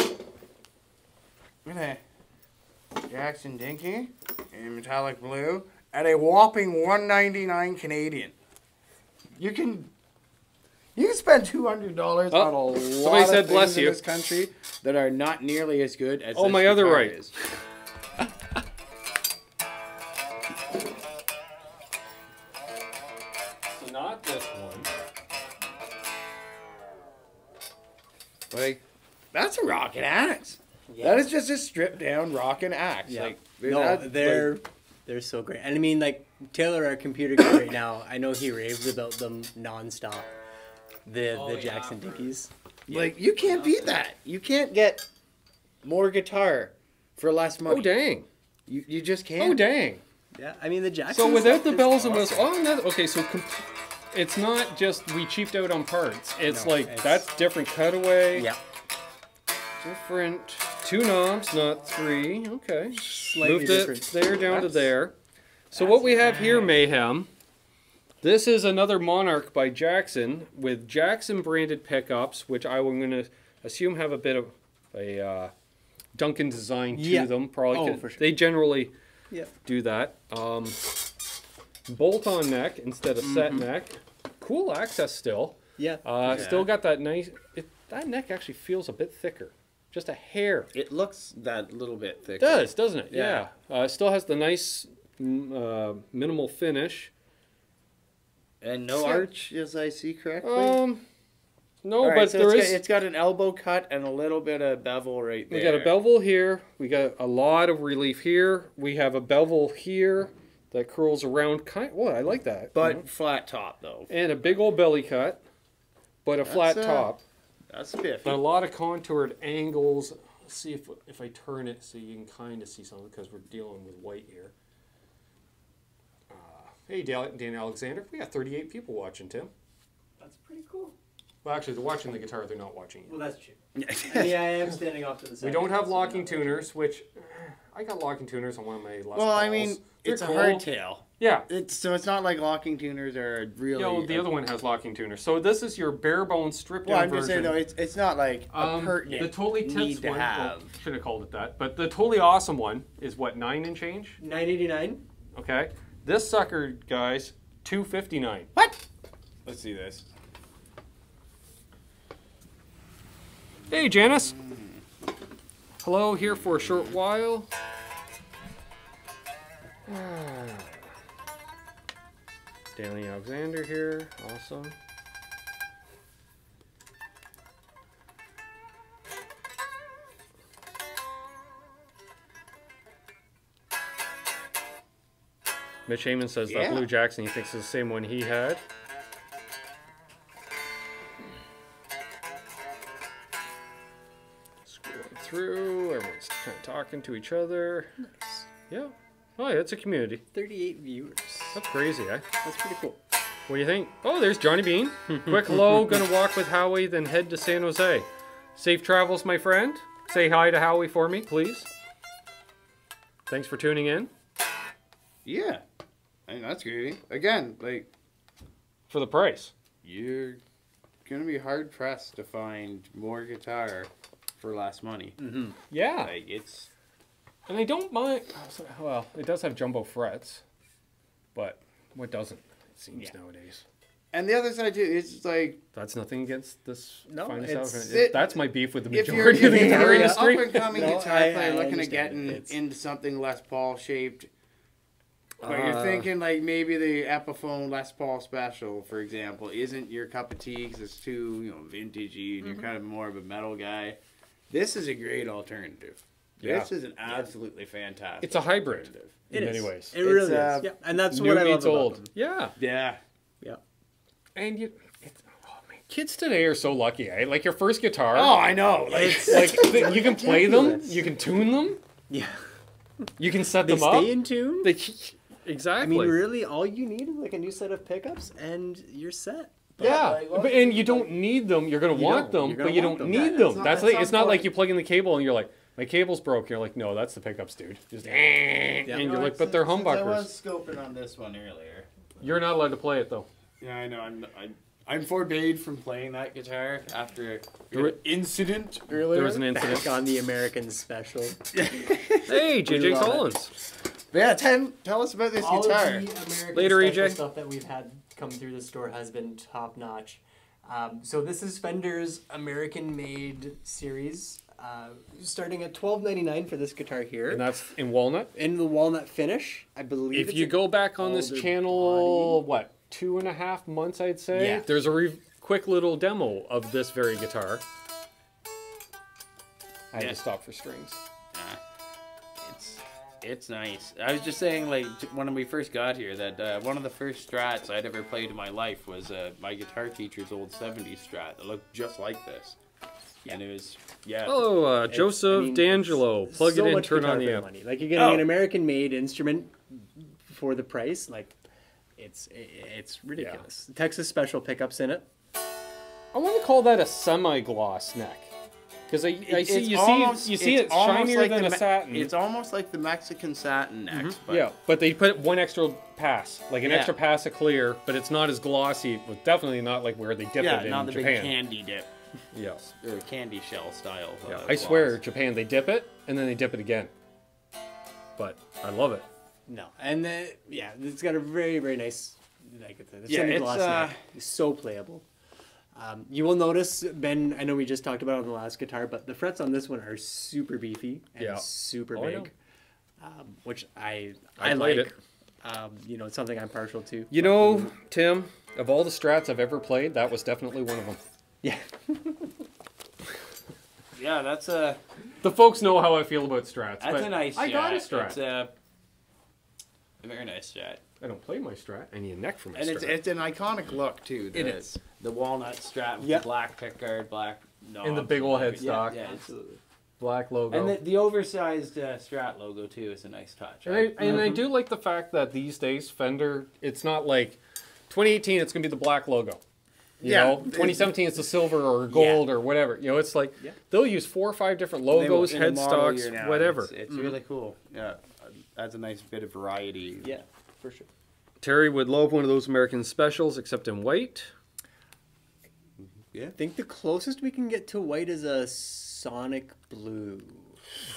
I'm gonna Jackson Dinky in metallic blue at a whopping $199 Canadian. You can spend $200 on a lot somebody of said things bless in you. this country that are not nearly as good as Oh, this my other guitar right. is. So not this one. Like, that's a rockin' axe. Yeah. That is just a stripped down rockin' axe. Yeah. Like, No, that- they're like, they're so great. And I mean, like Taylor, our computer guy right now, I know he raves about them nonstop. The Jackson Dickies. like, you can't beat that. You can't get more guitar for less money. Oh, dang. You just can't. Oh, dang. Yeah, I mean the Jackson. So without the stuff bells is and whistles, awesome. oh, no, okay, so it's not just we cheaped out on parts. It's No, like it's- that's different cutaway, Yeah, different 2 knobs, not 3. Okay, slightly moved it different. there down to That's- there. So what we have here, Mayhem. This is another Monarch by Jackson with Jackson branded pickups, which I'm going to assume have a bit of a Duncan design to Yeah. them. Probably Oh, 'cause for sure. they generally Yeah. do that. Bolt on neck instead of set neck. Cool access still. Yeah. Still got that nice. That neck actually feels a bit thicker, just a hair. It looks that little bit It thicker. does, doesn't it? Yeah. Yeah. Still has the nice minimal finish. And no Yeah. arch, as I see correctly. No, All right, but so there it's is. Got, it's got an elbow cut and a little bit of bevel right there. We got a bevel here. We got a lot of relief here. We have a bevel here that curls around. I like that. But you know? flat top, though. And a big old belly cut, but a flat That's, top. That's spiffy. But a lot of contoured angles. Let's see if I turn it so you can kind of see something because we're dealing with white here. Hey, Dan Alexander. We got 38 people watching, Tim. That's pretty cool. Well, actually, they're watching the guitar. They're not watching you. Well, that's true. Yeah, I am standing off to the side. We don't have locking tuners, which I got locking tuners on one of my Les Well, I Pauls. mean, They're it's cool. a hardtail. Yeah. So it's not like locking tuners are really. No, the other one has locking tuners. So this is your bare bones stripped down Well, I'm version. just saying though, it's not like a pertinent the totally need tits to one. have. Well, should have called it that. But the totally awesome one is what, 9 and change? $9.89. Okay. This sucker, guys, $259. What? Let's see this. Hey, Janice. Hello, here for a short while. Danny Alexander here. Awesome. Mitch Heyman says that Yeah. Blue Jackson he thinks is the same one he had. Scrolling through, everyone's kind of talking to each other. Nice. Yeah. Oh yeah, it's a community. 38 viewers. That's crazy, eh? That's pretty cool. What do you think? Oh, there's Johnny Beane. Quick hello, gonna walk with Howie, then head to San Jose. Safe travels, my friend. Say hi to Howie for me, please. Thanks for tuning in. Yeah, I mean that's great. Again, like For the price. you're gonna be hard pressed to find more guitar for less money. Yeah. Like it's And I don't mind. Well, it does have jumbo frets, but what doesn't? It seems nowadays. and the other side too. It's like That's nothing against this No, finest it's- outfit. That's my beef with the if you're, majority of the guitar you're an industry. up and coming No, guitar I player looking at understand getting it. It's- into something Les Paul shaped. But you're thinking like maybe the Epiphone Les Paul Special, for example, isn't your cup of tea because it's too vintagey and you're kind of more of a metal guy. This is a great alternative. Yeah. This is an absolutely fantastic. It's a hybrid alternative. in It many is. ways. It really It's, is. Yeah, and that's New what I love meets about old. them. Yeah. Yeah. Yeah. And kids today are so lucky, eh? Like your first guitar. Oh, I know. Like, Like you can play them, you can tune them, Yeah. you can set They them up. stay in tune. Exactly. I mean, really, all you need is like a new set of pickups, and you're set. yeah, and you don't need them. You're gonna You want don't. them, You're gonna but you want don't them. need Yeah, them. it's not- That's at like some it's not like point- you plug in the cable and you're like, my cable's broke. You're like, no, that's the pickups, dude. Just and you're like, but they're I humbuckers. was scoping on this one earlier. You're not allowed to play it though. Yeah, I know. I'm forbade from playing that guitar after an incident earlier. There was an Back incident. on the American special. Hey, JJ love it. Collins. Yeah, tell us about this All guitar. of the American Later, special EJ. stuff that we've had come through the store has been top notch. So this is Fender's American-made series. Starting at $12.99 for this guitar here. And that's in walnut. In the walnut finish, I believe. If it's you a go back on this alder channel, what, 2.5 months, I'd say? Yeah. There's a quick little demo of this very guitar. I had Yeah. to stop for strings. It's nice. I was just saying, like, when we first got here, that one of the first Strats I'd ever played in my life was my guitar teacher's old 70s Strat that looked just like this. And it was, yeah. Hello, Joseph D'Angelo. Plug so it in, much turn guitar on for the your amp. money. Like you're getting an American-made instrument for the price. Like it's ridiculous. Texas special pickups in it. I want to call that a semi-gloss neck. Because I see It's you almost- see it's almost shinier like than the a satin. It's almost like the Mexican satin neck. But Yeah, but they put one extra pass, like an Yeah. extra pass of clear, but it's not as glossy. But definitely not like where they dip yeah, it in not the big Japan. candy dip Yes. or candy shell style. Yeah. I gloss. swear, Japan, they dip it and then they dip it again. But I love it. No, and it's got a very very nice like the Yeah, semi-gloss it's, neck. It's so playable. You will notice, Ben, I know we just talked about it on the last guitar, but the frets on this one are super beefy and Yeah. super Oh, I big, which I played like. it. It's something I'm partial to. You know, Tim, of all the Strats I've ever played, that was definitely one of them. Yeah. Yeah, that's a The folks know how I feel about Strats. that's but a nice. I got a Strat. Strat. It's a very nice Strat. I don't play my Strat. I need a neck for my And Strat. it's an iconic look too. It is. The walnut Strat with Yep. the black pickguard, black In the big old headstock. Yeah, absolutely. Black logo. And the oversized Strat logo too is a nice touch. And I do like the fact that these days Fender, it's not like 2018 it's going to be the black logo. You know, 2017 it's the silver or gold or whatever. You know, it's like they'll use 4 or 5 different logos, headstocks, whatever. It's really cool. Yeah, adds a nice bit of variety. Yeah, for sure. Terry would love one of those American specials, except in white. Yeah. I think the closest we can get to white is a Sonic Blue.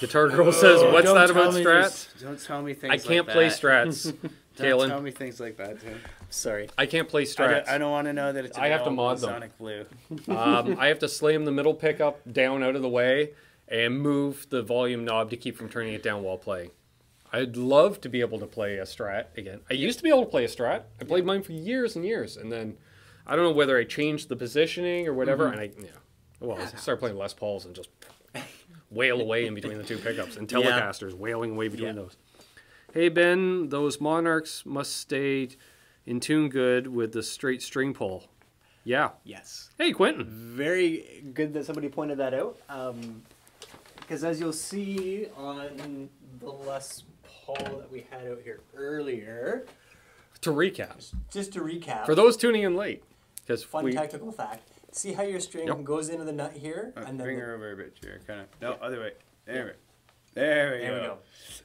Guitar Girl says, "What's that about strats?" Don't tell me things. I can't play strats. Don't tell me things like that, Tim. Sorry, I can't play strats. I don't want to know that it's. I have to mod them. Sonic Blue. I have to slam the middle pickup down out of the way and move the volume knob to keep from turning it down while playing. I'd love to be able to play a Strat again. I used to be able to play a Strat. I played mine for years and years, and then I don't know whether I changed the positioning or whatever. And I started playing Les Pauls and just wail away in between the 2 pickups, and Telecasters wailing away between those. Hey Ben, those Monarchs must stay in tune good with the straight string pull. Yeah. yes. Hey Quentin. Very good that somebody pointed that out. Because as you'll see on the Les Paul that we had out here earlier. To recap, Just to recap. for those tuning in late, because Fun technical fact. See how your string goes into the nut here? And then Bring her over a bit, here, kind of. No, other way. There we go.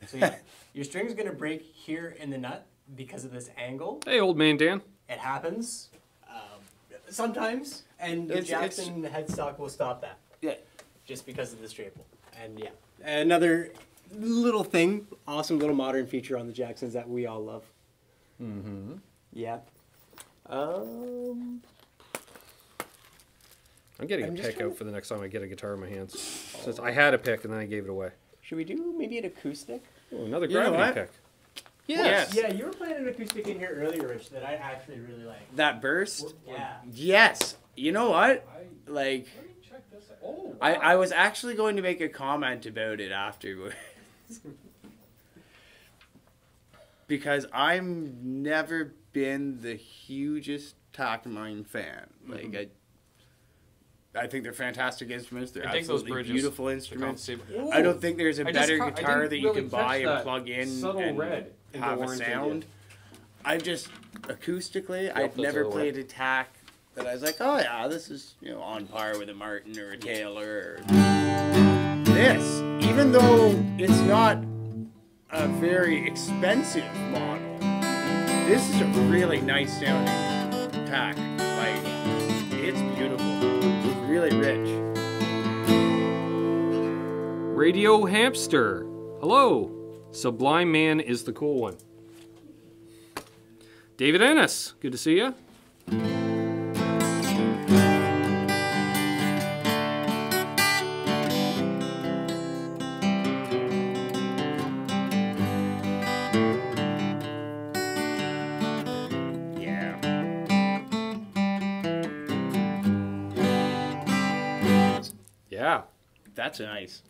So yeah, your string's going to break here in the nut because of this angle. Hey old man Dan. It happens sometimes, and the Jackson headstock will stop that. Yeah. Just because of the staple. And yeah, another little thing, awesome little modern feature on the Jacksons that we all love. Mm-hmm. Yeah. I'm getting a pick out for the next time I get a guitar in my hands. Since I had a pick and then I gave it away. Should we do maybe an acoustic? Oh, another You know gravity what? pick. Yes. Yeah, you were playing an acoustic in here earlier, Rich, that I actually really like. That burst? Yeah. Yes. You know what? Like, Let me check this out. Oh, wow. I was actually going to make a comment about it afterwards. Because I've never been the hugest Takamine fan. Like, I think they're fantastic instruments. They're I think those absolutely bridges, beautiful instruments. Ooh. I don't think there's a I better didn't guitar that you really can buy catch and that plug in subtle and red in the have a orange sound. Indian. I've just acoustically, I've that's never a little played a tack that I was like, oh yeah, this is on par with a Martin or a Taylor. Or this, even though it's not a very expensive model, this is a really nice sounding tack. Like, it's beautiful. It's really rich. Radio Hamster. Hello. Sublime Man is the cool one. David Ennis. Good to see you. Yeah. That's nice.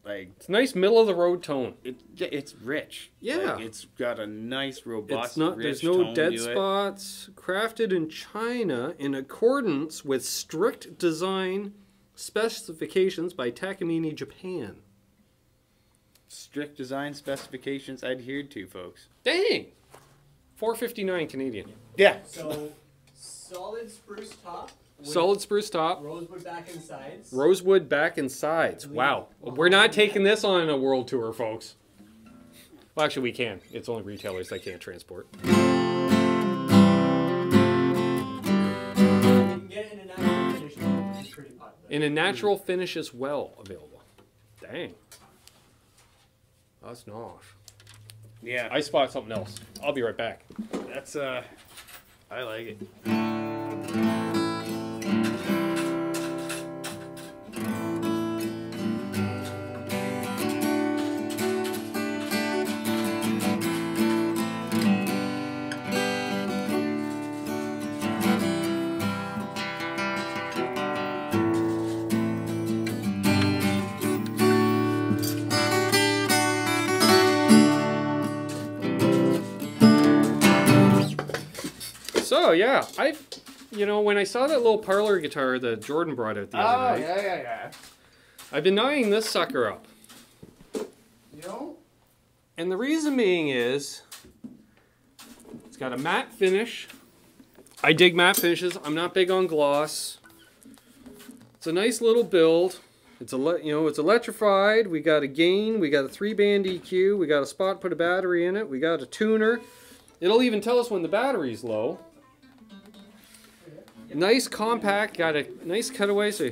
Like, It's a nice middle of the road tone. it's rich. Yeah. Like, it's got a nice, robust, It's not. rich There's no tone dead to it. spots. Crafted in China in accordance with strict design specifications by Takamine Japan. Strict design specifications adhered to, folks. Dang. $4.59 Canadian. Yeah. So, solid spruce top. with Solid spruce top. Rosewood back and sides. Rosewood back and sides. Wow. We're not taking this on a world tour, folks. Well, actually, we can. It's only retailers that can't transport. You can get it in a natural finish, which is pretty popular. In a natural finish as well available. Dang. That's nice. Yeah. I spot something else. I'll be right back. That's I like it. So yeah, I've you know, when I saw that little parlor guitar that Jordan brought out the other night, yeah. I've been eyeing this sucker up. You know? And the reason being is, it's got a matte finish. I dig matte finishes. I'm not big on gloss. It's a nice little build. It's it's electrified. We got a gain. We got a 3-band EQ. We got a spot, put a battery in it. We got a tuner. It'll even tell us when the battery's low. Nice compact. Got a nice cutaway. So.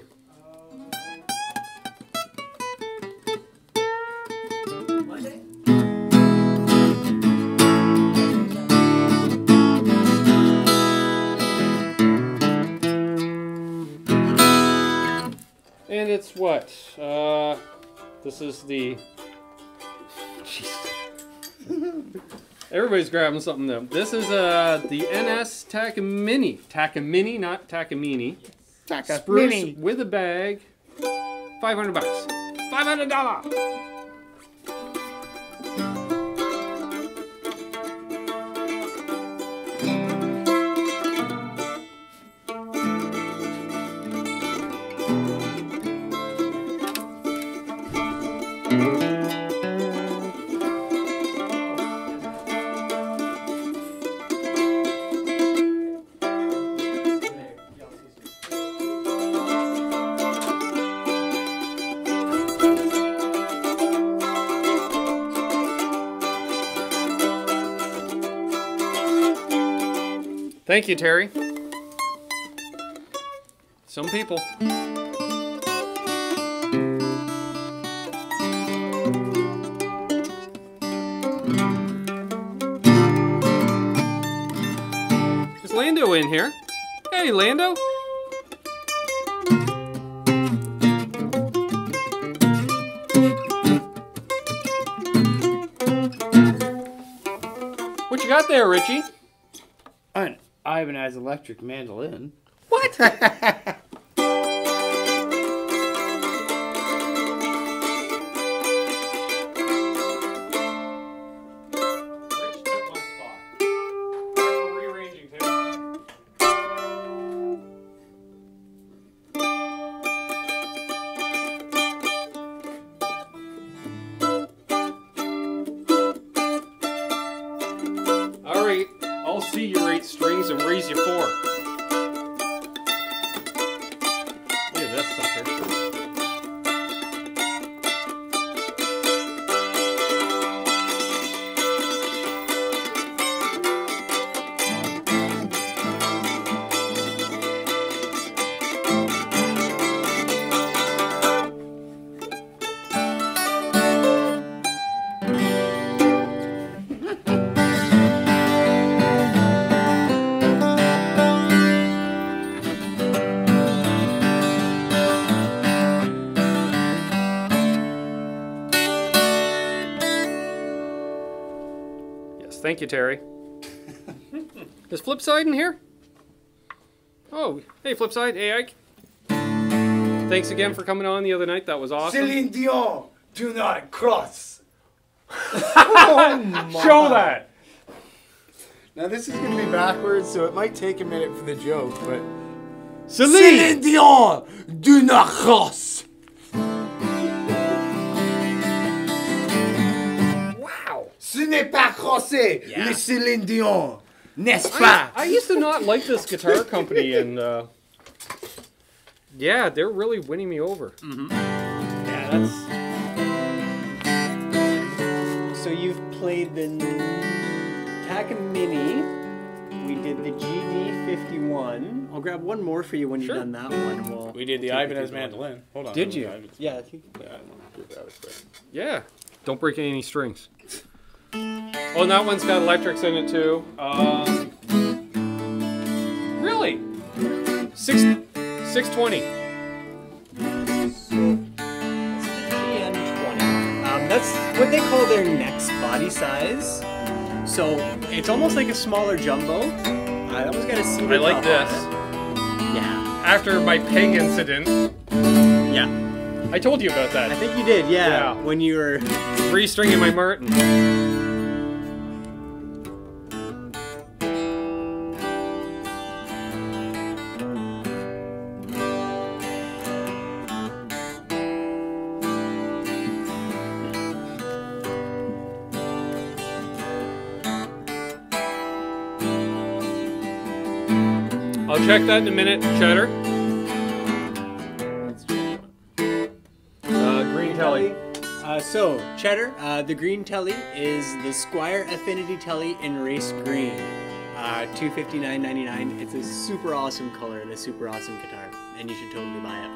And it's what? This is the... Jeez. Everybody's grabbing something though. This is the NS Takamine. Takamine, not Takamine. Spruce with a bag. $500 bucks. $500! Thank you, Terry. Some people. Is Lando in here? Hey, Lando. What you got there, Richie? An Ibanez electric mandolin. What? I'll see your 8 strings and raise you 4. Look at this sucker. Thank you, Terry. Is Flipside in here? Oh, hey Flipside. Hey Ike. Thanks again for coming on the other night. That was awesome. Celine Dion, do not cross. Oh, show that. Now this is going to be backwards, so it might take a minute for the joke, but... Celine Dion, do not cross. Ce n'est pas crossé, le Céline Dion, n'est-ce pas? I used to not like this guitar company, and yeah, they're really winning me over. Mm-hmm. Yeah, that's... So you've played the Takamine. We did the GD51. I'll grab one more for you when you've done that one. We did the Ibanez mandolin. Hold on. Did you? Yeah, I think... Yeah. Don't break any strings. Oh, and that one's got electrics in it too. Really? 620. So, that's the GN20. That's what they call their next body size. So it's almost like a smaller jumbo. That one's got a cedar I like top this. on it. Yeah. After my peg incident. Yeah. I told you about that. I think you did, yeah. When you were... Restringing my Martin. I'll check that in a minute. Cheddar. Green Telly. So, Cheddar, the green telly is the Squire Affinity Telly in race green. $259.99. It's a super awesome color and a super awesome guitar, and you should totally buy it.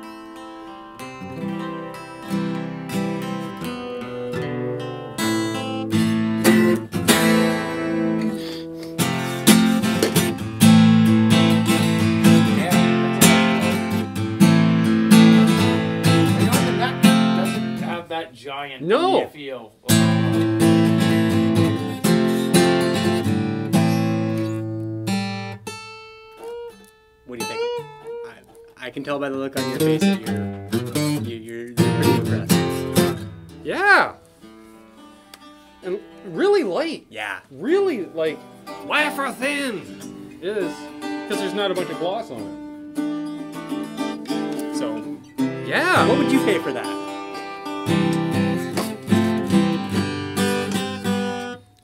Giant No. feel. What do you think? I can tell by the look on your face that you're pretty impressed. Yeah. And really light. Yeah. Really like wafer thin. It is because there's not a bunch of gloss on it. So, Yeah. what would you pay for that?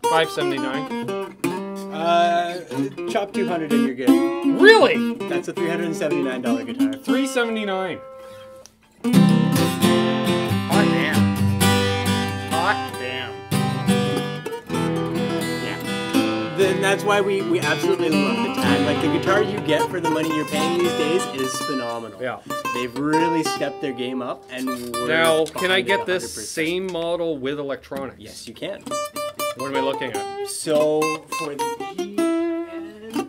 $579. Chop 200 and you're good. Really? That's a $379 guitar. $379. Hot damn. Hot damn. Yeah. Then that's why we absolutely love the tag. Like, the guitar you get for the money you're paying these days is phenomenal. Yeah. They've really stepped their game up, and we're Now, can I behind get it this 100%. same model with electronics? Yes, you can. What am I looking at? So for the GN,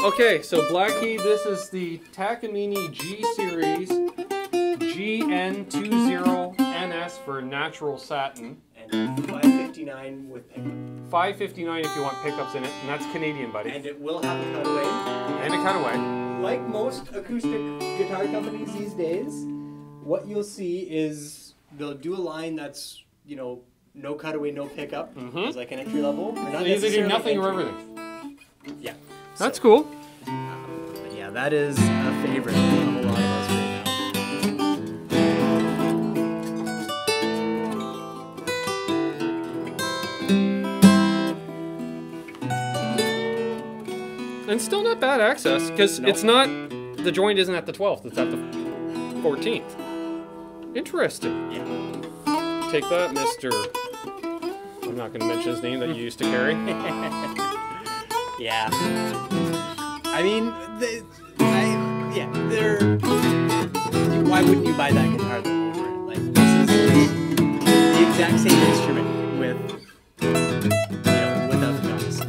Okay, so Black Key, this is the Takamine G Series GN20NS for natural satin. and $559 with pickup. $559 if you want pickups in it, and that's Canadian, buddy. And it will have a cutaway. And a cutaway. Like most acoustic guitar companies these days, what you'll see is they'll do a line that's, you know, no cutaway, no pickup. It's like an entry level. Or not They either do necessarily nothing or entry. everything. Yeah. That's cool. But yeah, that is a favorite of a whole lot of us right And still not bad access, because No. it's not, the joint isn't at the 12th, it's at the 14th. Interesting. Yeah. Take that, Mr. I'm not going to mention his name that you used to carry. Yeah. I mean, they're. Why wouldn't you buy that guitar though over it? Like, this is the exact same instrument with, without the guns.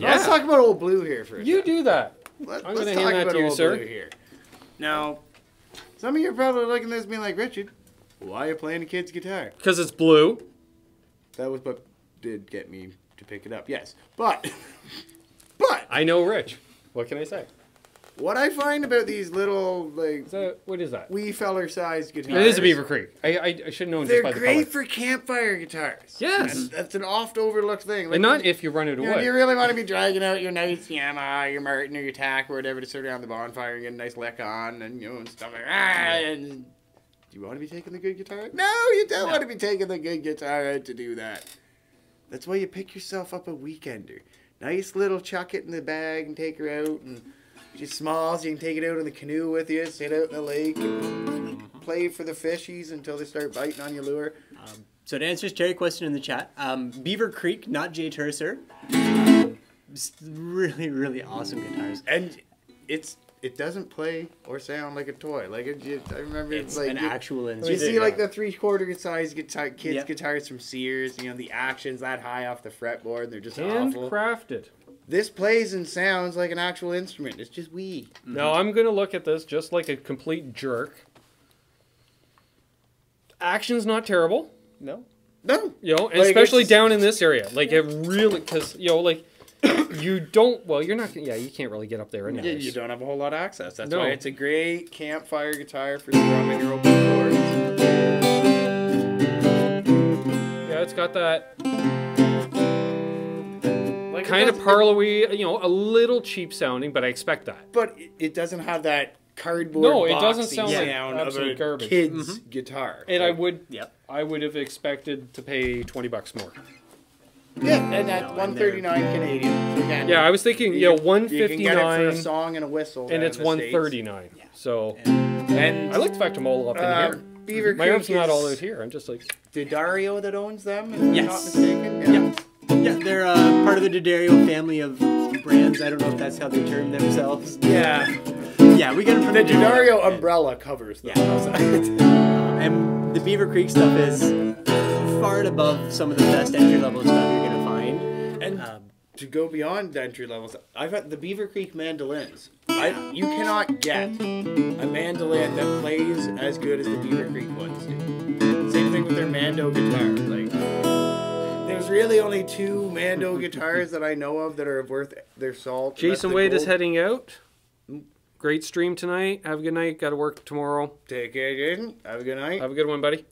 Let's talk about old blue here for a You second. do that. Let's I'm gonna talk hand that about to you, old sir. blue here. Now, some of you are probably looking at this being like, Richard, why are you playing a kid's guitar? Because it's blue. That was what did get me to pick it up, yes. But I know Rich. What can I say? what I find about these little, like, What is that? wee feller-sized guitars... It is a Beaver Creek. I should know just They're by the great color. for campfire guitars. Yes. And that's an oft-overlooked thing. Like, And not if you run it you know, away. you really want to be dragging out your nice Yamaha, your Martin, or your Tack, or whatever to sit around the bonfire and get a nice lick on, and and stuff like that. And do you want to be taking the good guitar out? No, you don't want to be taking the good guitar out to do that. That's why you pick yourself up a weekender. Nice little chuck it in the bag and take her out, and she's small, so you can take it out in the canoe with you, sit out in the lake, and play for the fishies until they start biting on your lure. So to answer Terry's question in the chat, Beaver Creek, not Jay Tercer. Really, really awesome guitars. And it doesn't play or sound like a toy. Like I remember It's like an actual you instrument. see like the 3/4 size guitar, kids Yep. guitars from Sears. You know the actions that high off the fretboard. They're just awful. Handcrafted. This plays and sounds like an actual instrument. It's just wee. Now I'm going to look at this just like a complete jerk. Action's not terrible. No? No. And Like, especially it's- down in this area. Like, it really, because, like, You don't. Well, you're not. Yeah, you can't really get up there anyways. You don't have a whole lot of access. That's No. why it's a great campfire guitar for strumming your open chords. Yeah, it's got that Like, it kind of doesn't- parloey, you know, a little cheap sounding, but I expect that. But it doesn't have that cardboard. No, it doesn't boxy sound like sound absolute of a garbage. kid's guitar. And Like, I would have expected to pay $20 more. yeah, and that's $139 Canadian. So again, Yeah, I was thinking, you can get it for a $159, song and a whistle, and down it's in the States. $139. So And I like the fact I'm all up in here. Beaver My Creek arm's not is all out here. I'm just like, Didario that owns them, if I'm Yes. not mistaken. Yeah, they're part of the D'Addario family of brands. I don't know if that's how they term themselves. Yeah. Yeah, we get them from The Didario umbrella covers them. And the Beaver Creek stuff is far and above some of the best entry-level stuff you're going to find. And to go beyond the entry levels, I've got the Beaver Creek mandolins. You cannot get a mandolin that plays as good as the Beaver Creek ones do. Same thing with their Mando guitars. Like, there's really only 2 Mando guitars that I know of that are worth their salt. and that's Jason the Wade is gold. heading out. Great stream tonight. Have a good night. Got to work tomorrow. Take care, Jason. Have a good night. Have a good one, buddy.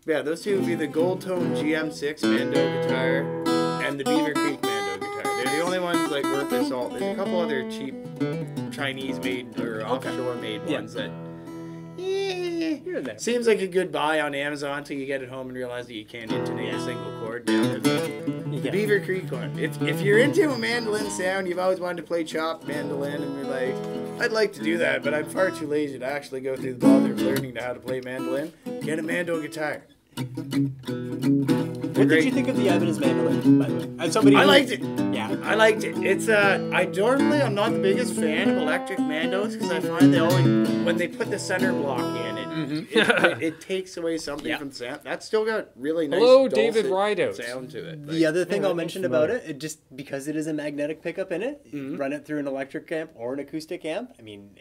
Yeah, those two would be the Gold Tone GM6 Mando guitar and the Beaver Creek Mando guitar. They're the only ones like worth their salt. There's a couple other cheap Chinese made or offshore made ones that Here and there. seems like a good buy on Amazon until you get it home and realize that you can't intonate a single chord down to the Beaver Creek one. If you're into a mandolin sound, you've always wanted to play chopped mandolin, and you're like, I'd like to do that, but I'm far too lazy to actually go through the bother of learning how to play mandolin. Get a Mando guitar. What did you think of the Evanes mandolin, by the way? As somebody I who- liked it. Yeah. I liked it. It's I normally I'm not the biggest fan of electric Mandos because I find they always when they put the center block in it takes away something from the sound. That's still got really nice. Hello, dulcet David Rideout. sound to it. The other thing I'll mention about it, just because it is a magnetic pickup in it, you run it through an electric amp or an acoustic amp. I mean,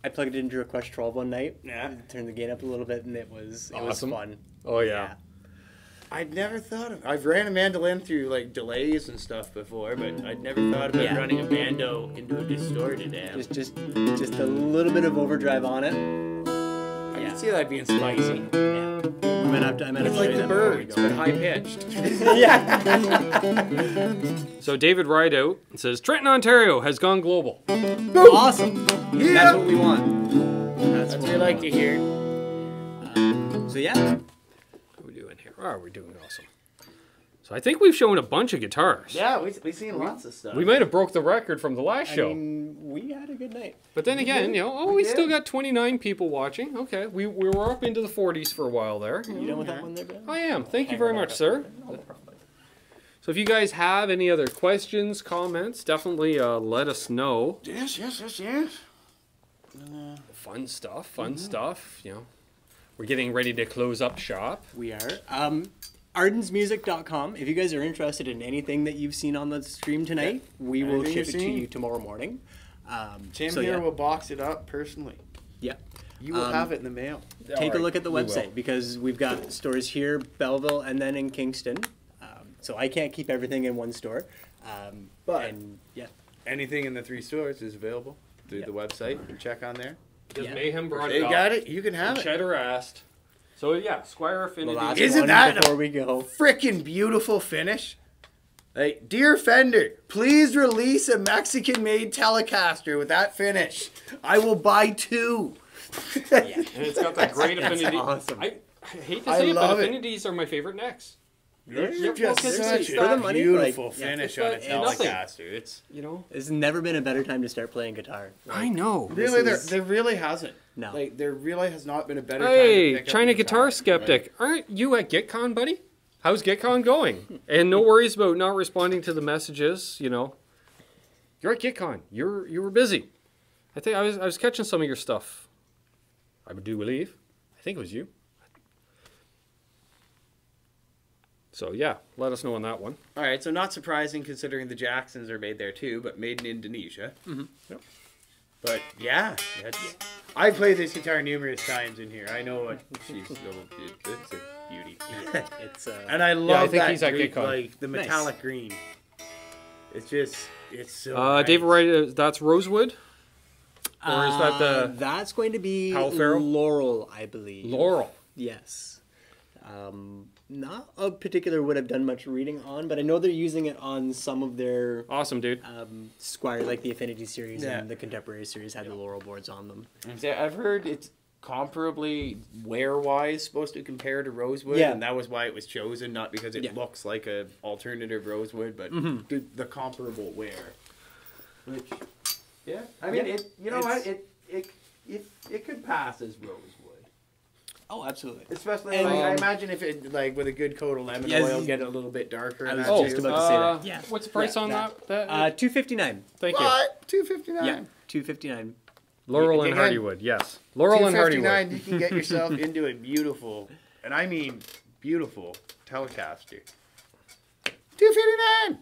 I plugged it into a Quest 12 one night. Yeah. Turned the gain up a little bit, and it was Awesome. fun. Oh, yeah. I'd never thought of. I've ran a mandolin through like delays and stuff before, but I'd never thought about Yeah. running a Mando into a distorted amp. Just a little bit of overdrive on it. I can see that being spicy. Yeah. I might have to It's show like you the that before we birds, go. but high pitched. Yeah. So David Rideout says, Trenton, Ontario has gone global. Awesome. Yeah. That's what we want. That's what we like to hear. So yeah. What are we doing here? Oh, we're doing awesome. So I think we've shown a bunch of guitars. Yeah, we've seen lots of stuff. We might have broke the record from the last show. I mean, we had a good night. But then again, you know, we still got 29 people watching. Okay, we were up into the 40s for a while there. You done with that one there, Ben? I am. Thank you very much, sir. So if you guys have any other questions, comments, definitely let us know. Yes. Fun stuff, you know. We're getting ready to close up shop. We are. Ardensmusic.com. If you guys are interested in anything that you've seen on the stream tonight, we will Anything ship you've it to seen? you tomorrow morning. Tim so here yeah. will box it up personally. Yeah. You will have it in the mail. Take a look at the we will. website because we've got stores here, Belleville, and then in Kingston. So I can't keep everything in one store. But- and yeah. Anything in the 3 stores is available through Yep. the website. You check on there. Because Yeah. Mayhem brought They it up. got it. You can have it. Cheddar asked. So yeah, Squire The Affinity. last Isn't one that a- before we go? Freaking beautiful finish. Like, dear Fender, please release a Mexican-made Telecaster with that finish. I will buy 2. Yeah. And it's got that great affinity. awesome. I hate to I say it, but love it. affinities are my favorite necks. They're Yep, just well, such for the a money, beautiful like, yeah, finish it's on a not- and nothing. Telecaster. It's You know. There's never been a better time to start playing guitar. I know. really is- there really hasn't. No. Like there really has not been a better Hey, time to pick up China a Guitar Like, Skeptic. Aren't you at GitCon, buddy? How's GitCon going? And no worries about not responding to the messages, you know. You're at GitCon. You were busy. I think I was catching some of your stuff. I do believe. I think it was you. So yeah, let us know on that one. all right, so not surprising considering the Jacksons are made there too, but made in Indonesia. Mm-hmm. Yep. But yeah, I've played this guitar numerous times in here. I know what she's. It's a beauty. It's And I love I think that he's at green, GitCon. like the metallic green. It's just, it's so David nice. Wright, that's rosewood? Or is that the That's going to be Powell Farrow? Laurel, I believe. Laurel? Yes. Not a particular wood I've done much reading on, but I know they're using it on some of their Awesome, dude. Squire, like the Affinity series Yeah. and the Contemporary series had the Laurel boards on them. I've heard it's comparably wear-wise supposed to compare to rosewood, Yeah. and that was why it was chosen, not because it Yeah. looks like a alternative rosewood, but the comparable wear. Which, yeah, I mean, Yeah. it. You know what? It could pass as rosewood. Oh, absolutely. Especially, And, like, I imagine if it, like, with a good coat of lemon Yes. oil, get it a little bit darker. I and was that just too. about to say that. Yeah. What's the price Yeah, on that. that? $259. Thank you. What? $259. Yeah, $259. Laurel and Again, Hardywood, yes. Laurel and Hardywood. $259, you can get yourself into a beautiful, and I mean beautiful, Telecaster. $259.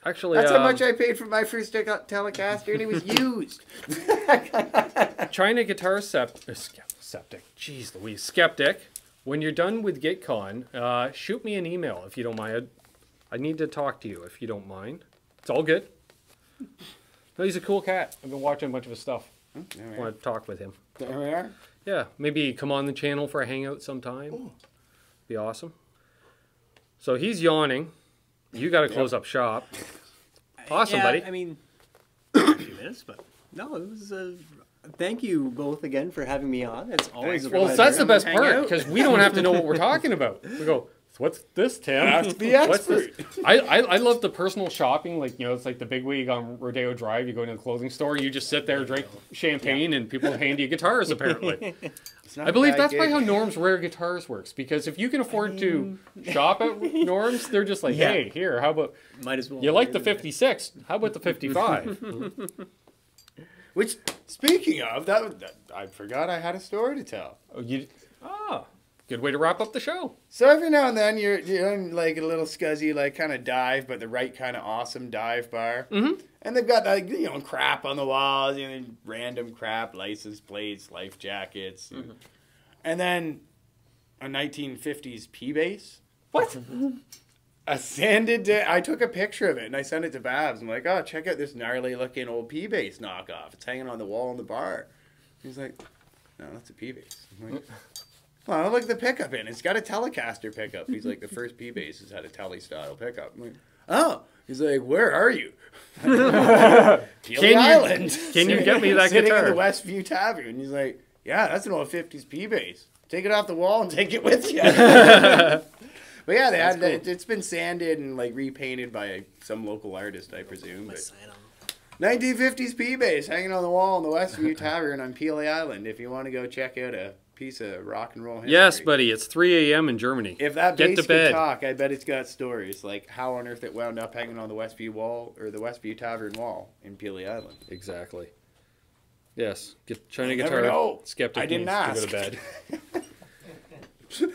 Actually, That's how much I paid for my first Telecaster, and it was used. China Guitar Septic. Jeez Louise. Skeptic. When you're done with GitCon, shoot me an email if you don't mind. I need to talk to you if you don't mind. It's all good. No, he's a cool cat. I've been watching a bunch of his stuff. I want to talk with him. There we are. Yeah, maybe come on the channel for a hangout sometime. Be awesome. So he's yawning. You got to close up shop. Awesome, Yeah, buddy. I mean, a few minutes, but no, it was thank you both again for having me on. It's always a Well, pleasure. that's the best Hang part out. because we don't have to know what we're talking about. We go, what's this, Tim? Ask the What's this? expert. I love the personal shopping. Like, you know, it's like the big week on Rodeo Drive. You go into the clothing store, you just sit there, drink champagne, and people hand you guitars, apparently. It's not I believe a bad that's probably gig. how Norm's Rare Guitars works. Because if you can afford to shop at Norm's, they're just like, Yeah. hey, here, how about, Might as well. you like the 56, how about the 55? Which, speaking of, that I forgot I had a story to tell. Good way to wrap up the show. So every now and then you're in like a little scuzzy, like kind of dive, but the right kind of awesome dive bar. Mm-hmm. And they've got like, you know, crap on the walls, you know, random crap, license plates, life jackets. And then a 1950s P-bass. What? A sanded, I took a picture of it and I sent it to Babs. I'm like, oh, check out this gnarly looking old P-bass knockoff. It's hanging on the wall in the bar. He's like, no, that's a P-bass. I'm like, well, look at the pickup in. It's got a Telecaster pickup. He's like, the first P-bass has had a Tele-style pickup. I'm like, oh. He's like, where are you? Peely Island. Can you get me that Sitting guitar? in the Westview Tavern. He's like, yeah, that's an old 50s P-bass. Take it off the wall and take it with you. But yeah, they had it's been sanded and like repainted by some local artist, I presume. But 1950s P-bass hanging on the wall in the Westview Tavern on Peely Island. If you want to go check out a piece of rock and roll history. Yes, buddy. It's 3 a.m. in Germany. If that Get bass to could bed. talk, I bet it's got stories like how on earth it wound up hanging on the Westview wall or the Westview Tavern wall in Peely Island. Exactly. Yes. Get China Never Guitar. know. Skeptic I didn't needs ask. to go to bed.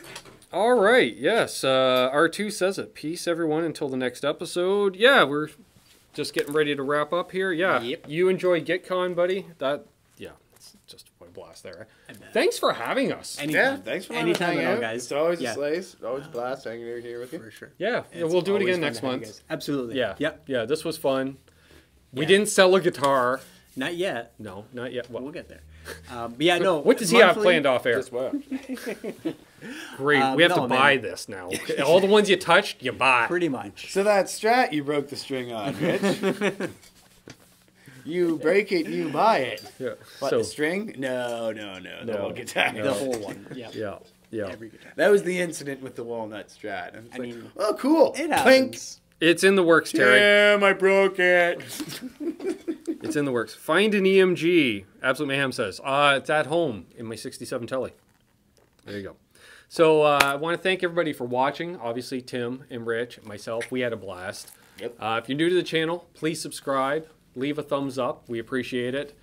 All right. Yes. R2 says it. Peace, everyone. Until the next episode. Yeah, we're just getting ready to wrap up here. Yeah. Yep. You enjoy GitCon, buddy? Yeah. It's just a blast there. Thanks for having us. Yeah, thanks for Anytime hanging at all, out. guys. It's always Yeah. a slice. Always a blast hanging out here with you. For sure. Yeah. It's We'll do it always again fun next to have you month. guys. Absolutely. Yeah. Yep. Yeah. This was fun. We Yeah. didn't sell a guitar. Not yet. No, not yet. We'll Well, get there. But yeah, no. what does he have monthly- planned off air? Just what? Great. We have to no, buy man. this now. All the ones you touched, you buy. Pretty much. So that Strat you broke the string on, Rich. You break it, you buy it. Yeah. But So, the string? No, the whole guitar. The whole one. Yeah. yeah. Yeah. Every guitar. That was the incident with the walnut Strat. I mean, oh, cool. It Clink. happens. It's in the works, Terry. Damn, I broke it. It's in the works. Find an EMG. Absolute Mayhem says. It's at home in my 67 Telly. There you go. So I want to thank everybody for watching. Obviously, Tim and Rich, myself, we had a blast. Yep. If you're new to the channel, please subscribe. Leave a thumbs up. We appreciate it.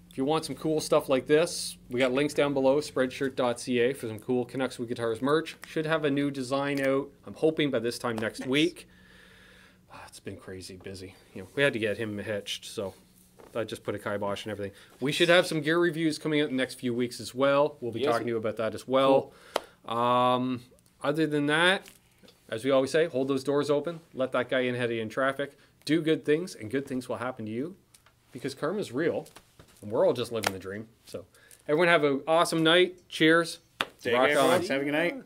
If you want some cool stuff like this, we got links down below, spreadshirt.ca for some cool Canucks With Guitars merch. Should have a new design out, I'm hoping, by this time next week. It's been crazy busy. You know, we had to get him hitched, so I just put a kibosh and everything. We should have some gear reviews coming out in the next few weeks as well. We'll be Yes. talking to you about that as well. Other than that, as we always say, hold those doors open. Let that guy in ahead of you in traffic. do good things, and good things will happen to you, because karma is real, and we're all just living the dream. So everyone have an awesome night. Cheers. Take Rock care, on. folks. Have a good night.